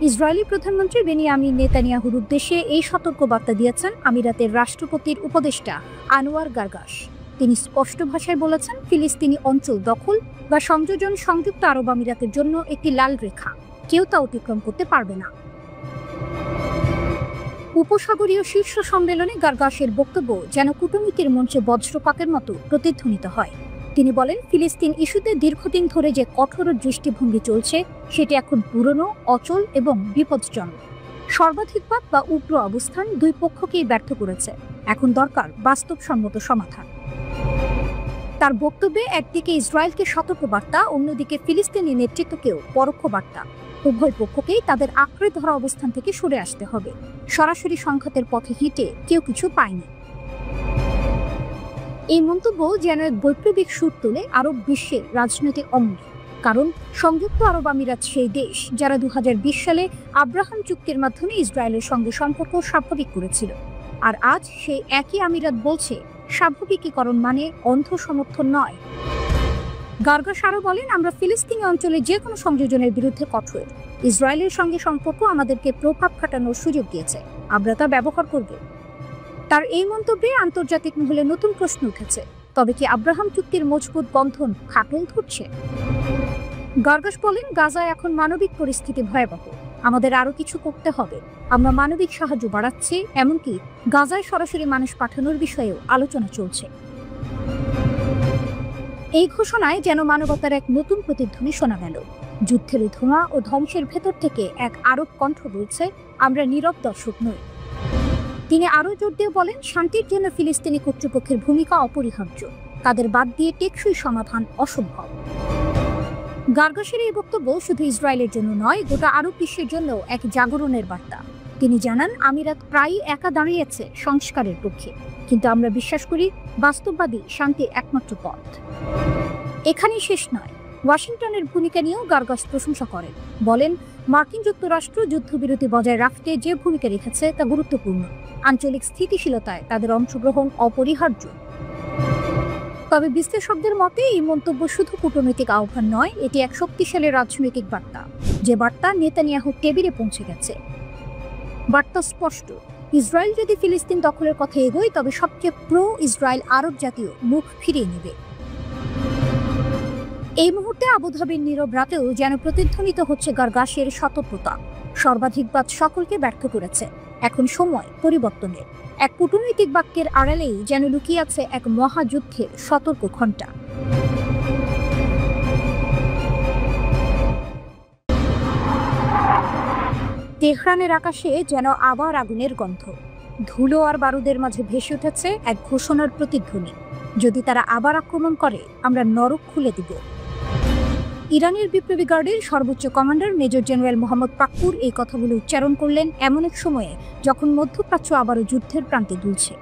ইসরায়েলি প্রধানমন্ত্রী বেনিয়ামিন নেতানিয়াহুর উদ্দেশ্যে এই সতর্কবার্তা দিয়েছেন আমিরাতের রাষ্ট্রপতির উপদেষ্টা আনোয়ার গারগাশ। তিনি স্পষ্ট ভাষায় বলেছেন, ফিলিস্তিনি অঞ্চল দখল বা সংযোজন সংযুক্ত আরব আমিরাতের জন্য একটি লাল রেখা, কেউ তা অতিক্রম করতে পারবে না। উপসাগরীয় শীর্ষ সম্মেলনে গারগাশের বক্তব্য যেন কূটনীতির মঞ্চে বজ্রপাতের মতো প্রতিধ্বনিত হয়। তিনি বলেন, ফিলিস্তিন ইস্যুতে দীর্ঘদিন ধরে যে কঠোর দৃষ্টিভঙ্গি চলছে সেটি এখন পুরনো, অচল এবং বিপজ্জনক। সর্বাধিকবাদ বা উগ্র অবস্থান দুই পক্ষকেই ব্যর্থ করেছে। এখন দরকার বাস্তবসম্মত সমাধান। তার বক্তব্যে একদিকে ইসরায়েলকে সতর্কবার্তা, অন্যদিকে ফিলিস্তিনি নেতৃত্বকেও পরোক্ষ বার্তা। উভয় পক্ষকেই তাদের আঁকড়ে ধরা অবস্থান থেকে সরে আসতে হবে। সরাসরি সংঘাতের পথে হেঁটে কেউ কিছু পায়নি। এই মন্তব্য যেন এক বৈপ্লবিক সুর তোলে আরব বিশ্বের রাজনৈতিক অঙ্গনে। কারণ সংযুক্ত আরব আমিরাত সেই দেশ যারা 2020 সালে আব্রাহাম চুক্তির মাধ্যমে ইসরায়েলের সঙ্গে সম্পর্ক স্বাভাবিক করেছিল। আর আজ সেই একই আমিরাত বলছে স্বাভাবিকীকরণ মানে অন্ধ সমর্থন নয়। গারগাশ আরও বলেন, আমরা ফিলিস্তিনি অঞ্চলে যে কোনো সংযোজনের বিরুদ্ধে কঠোর। ইসরায়েলের সঙ্গে সম্পর্ক আমাদেরকে প্রভাব খাটানোর সুযোগ দিয়েছে, আমরা তা ব্যবহার করব। তার এই মন্তব্যে আন্তর্জাতিক মহলে নতুন প্রশ্ন উঠেছে, তবে কি আব্রাহাম চুক্তির মজবুত বন্ধন ফাটল ধরছে? গারগাশ বলেন, গাজায় এখন মানবিক পরিস্থিতি ভয়াবহ, আমাদের আরও কিছু করতে হবে। আমরা মানবিক সাহায্য বাড়াচ্ছি, এমনকি গাজায় সরাসরি মানুষ পাঠানোর বিষয়েও আলোচনা চলছে। এই ঘোষণায় যেন মানবতার এক নতুন প্রতিধ্বনি শোনা গেল। যুদ্ধের ধোঁয়া ও ধ্বংসের ভেতর থেকে এক আরব কণ্ঠ বলছে, আমরা নীরব দর্শক নই। তিনি আরও জোর দিয়ে বলেন, শান্তির জন্য ফিলিস্তিনি কর্তৃপক্ষের ভূমিকা অপরিহার্য, তাদের বাদ দিয়ে টেকসই সমাধান অসম্ভব। গারগাশের এই বক্তব্য শুধু ইসরায়েলের জন্য নয়, গোটা আরব বিশ্বের জন্য এক জাগরণের বার্তা। তিনি জানান, আমিরাত প্রায়ই একা দাঁড়িয়েছে সংস্কারের পক্ষে, কিন্তু আমরা বিশ্বাস করি বাস্তববাদী শান্তির একমাত্র পথ। এখানেই শেষ নয়, ওয়াশিংটনের ভূমিকা নিয়েও গারগাশ প্রশংসা করেন। বলেন, মার্কিন যুক্তরাষ্ট্র যুদ্ধবিরতি বজায় রাখতে যে ভূমিকা রেখেছে তা গুরুত্বপূর্ণ। আঞ্চলিক স্থিতিশীলতায় তাদের অংশগ্রহণ অপরিহার্য। তবে বিশ্লেষকদের মতে এই মন্তব্য শুধু কূটনৈতিক আহ্বান নয়, এটি এক শক্তিশালী রাজনৈতিক বার্তা, যে বার্তা নেতানিয়াহুর টেবিলে পৌঁছে গেছে। বার্তা স্পষ্ট, ইসরায়েল যদি ফিলিস্তিন দখলের কথা এগোয় তবে সবচেয়ে প্রো ইসরায়েল আরব জাতীয় মুখ ফিরিয়ে নেবে। এই মুহূর্তে আবুধাবির নীরব রাতেও যেন প্রতিধ্বনিত হচ্ছে গারগাশের সতর্কতা। সর্বাধিকবাদ সকলকে ব্যর্থ করেছে, এখন সময় পরিবর্তনের। এক কূটনৈতিক বাক্যের আড়ালেই যেন লুকিয়ে আছে এক মহাযুদ্ধের সতর্ক ঘণ্টা। তেহরানের আকাশে যেন আবার আগুনের গন্ধ। ধুলো আর বারুদের মাঝে ভেসে উঠেছে এক ঘোষণার প্রতিধ্বনি, যদি তারা আবার আক্রমণ করে আমরা নরক খুলে দিব। ইরানের বিপ্লবী গার্ডের সর্বোচ্চ কমান্ডার মেজর জেনারেল মোহাম্মদ পাক্কুর এই কথাগুলো উচ্চারণ করলেন এমন এক সময়ে যখন মধ্যপ্রাচ্য আবারও যুদ্ধের প্রান্তে দুলছে।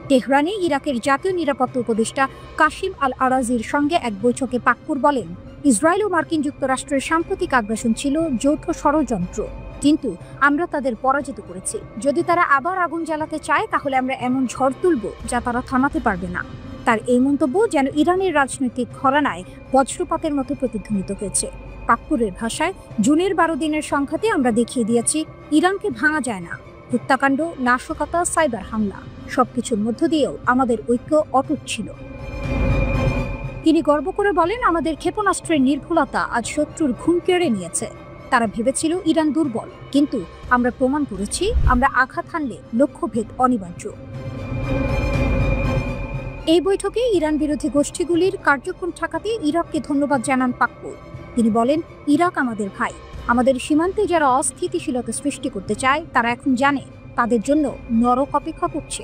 তেহরানে ইরাকের জাতীয় নিরাপত্তা উপদেষ্টা কাশিম আল আরাজির সঙ্গে এক বৈঠকে পাক্কুর বলেন, ইসরায়েল ও মার্কিন যুক্তরাষ্ট্রের সাম্প্রতিক আগ্রাসন ছিল যৌথ ষড়যন্ত্র, কিন্তু আমরা তাদের পরাজিত করেছি। যদি তারা আবার আগুন জ্বালাতে চায় তাহলে আমরা এমন ঝড় তুলব যা তারা থামাতে পারবে না। তার এই মন্তব্য যেন ইরানের রাজনৈতিক ঘরানায় বজ্রপাতের মতো প্রতিধ্বনিত হয়েছে। পাক্কুরের ভাষায়, জুনের 12 দিনের সংঘাতে আমরা দেখিয়ে দিয়েছি ইরানকে ভাঙা যায় না। হত্যাকাণ্ড, নাশকতা, সাইবার হামলা সবকিছুর মধ্য দিয়েও আমাদের ঐক্য অটুট ছিল। তিনি গর্ব করে বলেন, আমাদের ক্ষেপণাস্ত্রের নির্ভুলতা আজ শত্রুর ঘুম কেড়ে নিয়েছে। তারা ভেবেছিল ইরান দুর্বল, কিন্তু আমরা প্রমাণ করেছি আমরা আঘাত হানলে লক্ষ্যভেদ অনিবার্য। এই বৈঠকে ইরান বিরোধী গোষ্ঠীগুলির কার্যক্রম ঠেকাতে ইরাককে ধন্যবাদ জানান পাক্কুর। তিনি বলেন, ইরাক আমাদের ভাই। আমাদের সীমান্তে যারা অস্থিতিশীলতা সৃষ্টি করতে চায় তারা এখন জানে তাদের জন্য নরক অপেক্ষা করছে।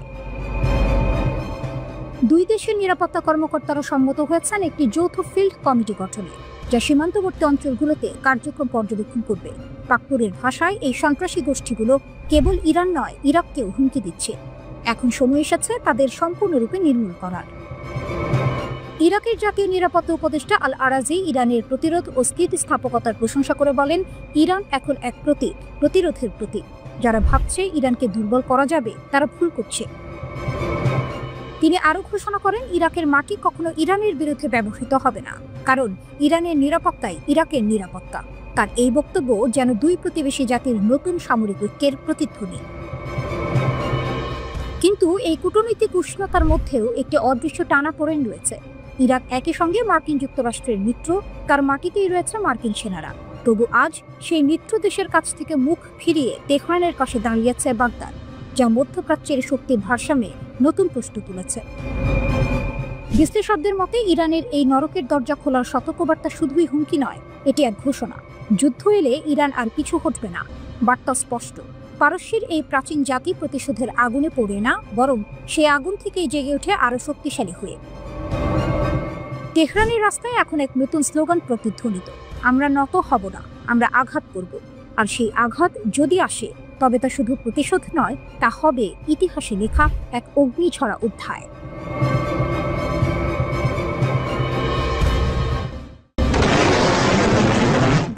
দুই দেশের নিরাপত্তা কর্মকর্তারা সম্মত হয়েছেন একটি যৌথ ফিল্ড কমিটি গঠনে, যা সীমান্তবর্তী অঞ্চলগুলোতে কার্যক্রম পর্যবেক্ষণ করবে। পাক্কুরের ভাষায়, এই সন্ত্রাসী গোষ্ঠীগুলো কেবল ইরান নয়, ইরাককেও হুমকি দিচ্ছে। এখন সময় এসেছে তাদের সম্পূর্ণরূপে নির্মূল করার। ইরাকের জাতীয় নিরাপত্তা উপদেষ্টা আল আরাজি ইরানের প্রতিরোধ ও স্থিতিস্থাপকতার প্রশংসা করে বলেন, ইরান এখন এক প্রতিরোধের প্রতীক। যারা ভাবছে ইরানকে দুর্বল করা যাবে তারা ভুল করছে। তিনি আরও ঘোষণা করেন, ইরাকের মাটি কখনো ইরানের বিরুদ্ধে ব্যবহৃত হবে না, কারণ ইরানের নিরাপত্তাই ইরাকের নিরাপত্তা। তার এই বক্তব্য যেন দুই প্রতিবেশী জাতির নতুন সামরিক ঐক্যের প্রতিধ্বনি। কিন্তু এই কূটনৈতিক উষ্ণতার মধ্যেও একটি অদৃশ্য টানাপোড়েন রয়েছে। ইরাক একই সঙ্গে মার্কিন যুক্তরাষ্ট্রের মিত্র, তার মাটিতেই রয়েছে মার্কিন সেনারা। তবু আজ সেই মিত্র দেশের কাছ থেকে মুখ ফিরিয়ে তেহরানের কাছে দাঁড়িয়েছে বাগদাদ, যা মধ্যপ্রাচ্যের শক্তির ভারসাম্যে নতুন প্রশ্ন তুলেছে। বিশ্লেষকদের মতে ইরানের এই নরকের দরজা খোলার সতর্কবার্তা শুধুই হুমকি নয়, এটি এক ঘোষণা। যুদ্ধ এলে ইরান আর পিছু হটবে না। বার্তা স্পষ্ট, পারস্যের এই প্রাচীন জাতি প্রতিশোধের আগুনে পড়ে না, বরং সেই আগুন থেকেই জেগে ওঠে আরো শক্তিশালী হয়ে। তেহরানের রাস্তায় এখন এক নতুন স্লোগান প্রতিধ্বনিত, আমরা নত হব না, আমরা আঘাত করব। আর সেই আঘাত যদি আসে, তবে তা শুধু প্রতিশোধ নয়, তা হবে ইতিহাসে লেখা এক অগ্নিঝরা অধ্যায়।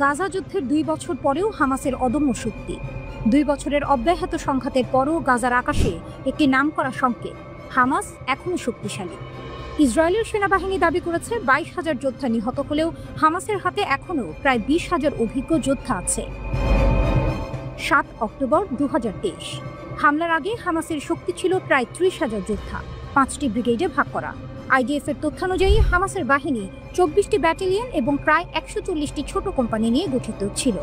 গাজা যুদ্ধের 2 বছর পরেও হামাসের অদম্য শক্তি। 2 বছরের অব্যাহত সংঘাতের পরও গাজার আকাশে একটি নামকরা সংকেত, হামাস এখনও শক্তিশালী। ইসরায়েলের সেনাবাহিনী দাবি করেছে 22,000 যোদ্ধা নিহত হলেও হামাসের হাতে এখনও প্রায় 20,000 অভিজ্ঞ যোদ্ধা আছে। 7 অক্টোবর 2023 হামলার আগে হামাসের শক্তি ছিল প্রায় 30,000 যোদ্ধা, 5টি ব্রিগেডে ভাগ করা। আইডিএফ এর তথ্যানুযায়ী হামাসের বাহিনী 24টি ব্যাটালিয়ন এবং প্রায় 140টি ছোট কোম্পানি নিয়ে গঠিত ছিল।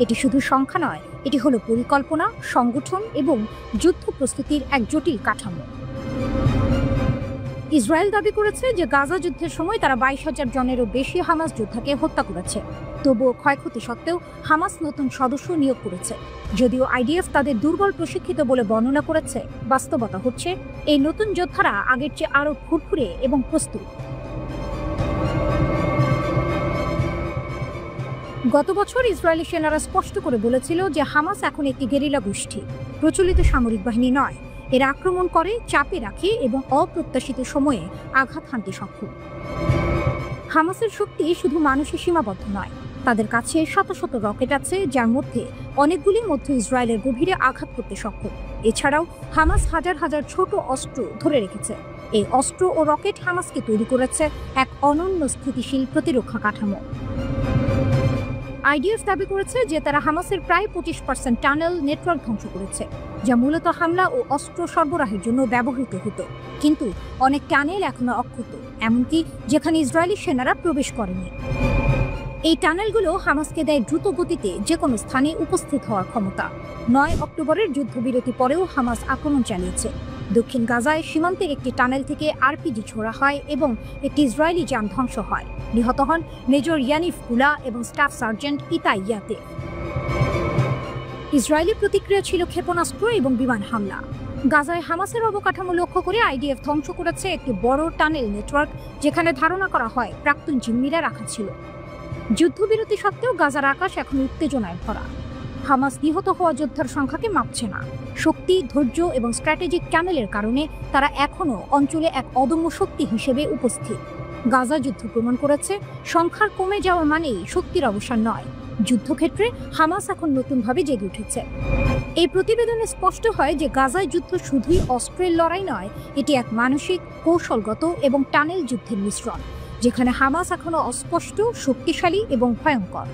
এটি শুধু সংখ্যা নয়, এটি হলো পরিকল্পনা, সংগঠন এবং যুদ্ধ প্রস্তুতির এক জটিল কাঠামো। ইসরায়েল দাবি করেছে যে গাজা যুদ্ধের সময় তারা 22,000 জনেরও বেশি হামাস যোদ্ধাকে হত্যা করেছে। তবুও ক্ষয়ক্ষতি সত্ত্বেও হামাস নতুন সদস্য নিয়োগ করেছে। যদিও আইডিএফ তাদের দুর্বল প্রশিক্ষিত বলে বর্ণনা করেছে, বাস্তবতা হচ্ছে এই নতুন যোদ্ধারা আগের চেয়ে আরও ফুরফুরে এবং প্রস্তুত। গত বছর ইসরায়েলি সেনারা স্পষ্ট করে বলেছিল যে হামাস এখন একটি গেরিলা গোষ্ঠী, প্রচলিত সামরিক বাহিনী নয়। এরা আক্রমণ করে, চাপে রাখে এবং অপ্রত্যাশিত সময়ে আঘাত হানতে সক্ষম। হামাসের শক্তি শুধু মানুষে সীমাবদ্ধ নয়, তাদের কাছে শত শত রকেট আছে, যার মধ্যে অনেকগুলি মধ্য ইসরায়েলের গভীরে আঘাত করতে সক্ষম। এছাড়াও হামাস হাজার হাজার ছোট অস্ত্র ধরে রেখেছে। এই অস্ত্র ও রকেট হামাসকে তৈরি করেছে এক অনন্য স্থিতিশীল প্রতিরক্ষা কাঠামো। আইডিএফ দাবি করেছে যে তারা হামাসের প্রায় 25% টানেল নেটওয়ার্ক ধ্বংস করেছে, যা মূলত হামলা ও অস্ত্র সরবরাহের জন্য ব্যবহৃত হতো। কিন্তু অনেক টানেল এখনো অক্ষত, এমনকি যেখানে ইসরায়েলি সেনারা প্রবেশ করেনি। এই টানেলগুলো হামাসকে দেয় দ্রুত গতিতে যে কোনো স্থানে উপস্থিত হওয়ার ক্ষমতা। 9 অক্টোবরের যুদ্ধবিরতি পরেও হামাস আক্রমণ চালিয়েছে। দক্ষিণ গাজায় সীমান্তের একটি টানেল থেকে আরপিজি ছোড়া হয় এবং একটি ইসরায়েলি যান ধ্বংস হয়। নিহত হন মেজর ইয়ানিফ গুলা এবং স্টাফ সার্জেন্ট ইতাই ইয়াতে। ইসরায়েলি প্রতিক্রিয়া ছিল ক্ষেপণাস্ত্র এবং বিমান হামলা। গাজায় হামাসের অবকাঠামো লক্ষ্য করে আইডিএফ ধ্বংস করেছে একটি বড় টানেল নেটওয়ার্ক, যেখানে ধারণা করা হয় প্রাক্তন জিম্মিরা রাখা ছিল। যুদ্ধবিরতি সত্ত্বেও গাজার আকাশ এখন উত্তেজনায় ভরা। হামাস নিহত হওয়া যোদ্ধার সংখ্যাকে মাপছে না। শক্তি, ধৈর্য এবং স্ট্র্যাটেজিক টানেলের কারণে তারা এখনও অঞ্চলে এক অদম্য শক্তি হিসেবে উপস্থিত। গাজা যুদ্ধ প্রমাণ করেছে সংখ্যার কমে যাওয়া মানেই শক্তির অবসান নয়। যুদ্ধক্ষেত্রে হামাস এখন নতুনভাবে জেগে উঠেছে। এই প্রতিবেদনে স্পষ্ট হয় যে গাজায় যুদ্ধ শুধুই অস্ত্রের লড়াই নয়, এটি এক মানসিক, কৌশলগত এবং টানেল যুদ্ধের মিশ্রণ, যেখানে হামাস এখনো অস্পষ্ট, শক্তিশালী এবং ভয়ঙ্কর।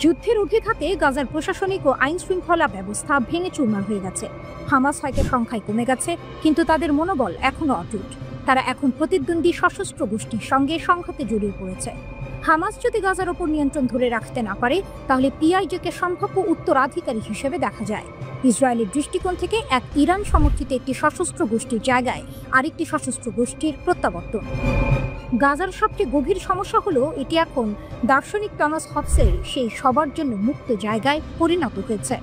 যুদ্ধের অভিঘাতে গাজার প্রশাসনিক ও আইন শৃঙ্খলা ব্যবস্থা ভেঙে চুরমার হয়ে গেছে। হামাস হয়তো সংখ্যায় কমে গেছে, কিন্তু তাদের মনোবল এখনো অটুট। তারা এখন প্রতিদ্বন্দ্বী সশস্ত্র গোষ্ঠীর সঙ্গে সংঘাতে জড়িয়ে পড়েছে। হামাস যদি গাজার ওপর নিয়ন্ত্রণ ধরে রাখতে না পারে, তাহলে পিআইজেকে সম্ভাব্য উত্তরাধিকারী হিসেবে দেখা যায়। ইসরায়েলের দৃষ্টিকোণ থেকে এক ইরান সমর্থিত একটি সশস্ত্র গোষ্ঠীর জায়গায় আরেকটি সশস্ত্র গোষ্ঠীর প্রত্যাবর্তন। গাজার সবচেয়ে গভীর সমস্যা হলো এটি এখন দার্শনিক টমাস হবসের সেই সবার জন্য মুক্ত জায়গায় পরিণত হয়েছে।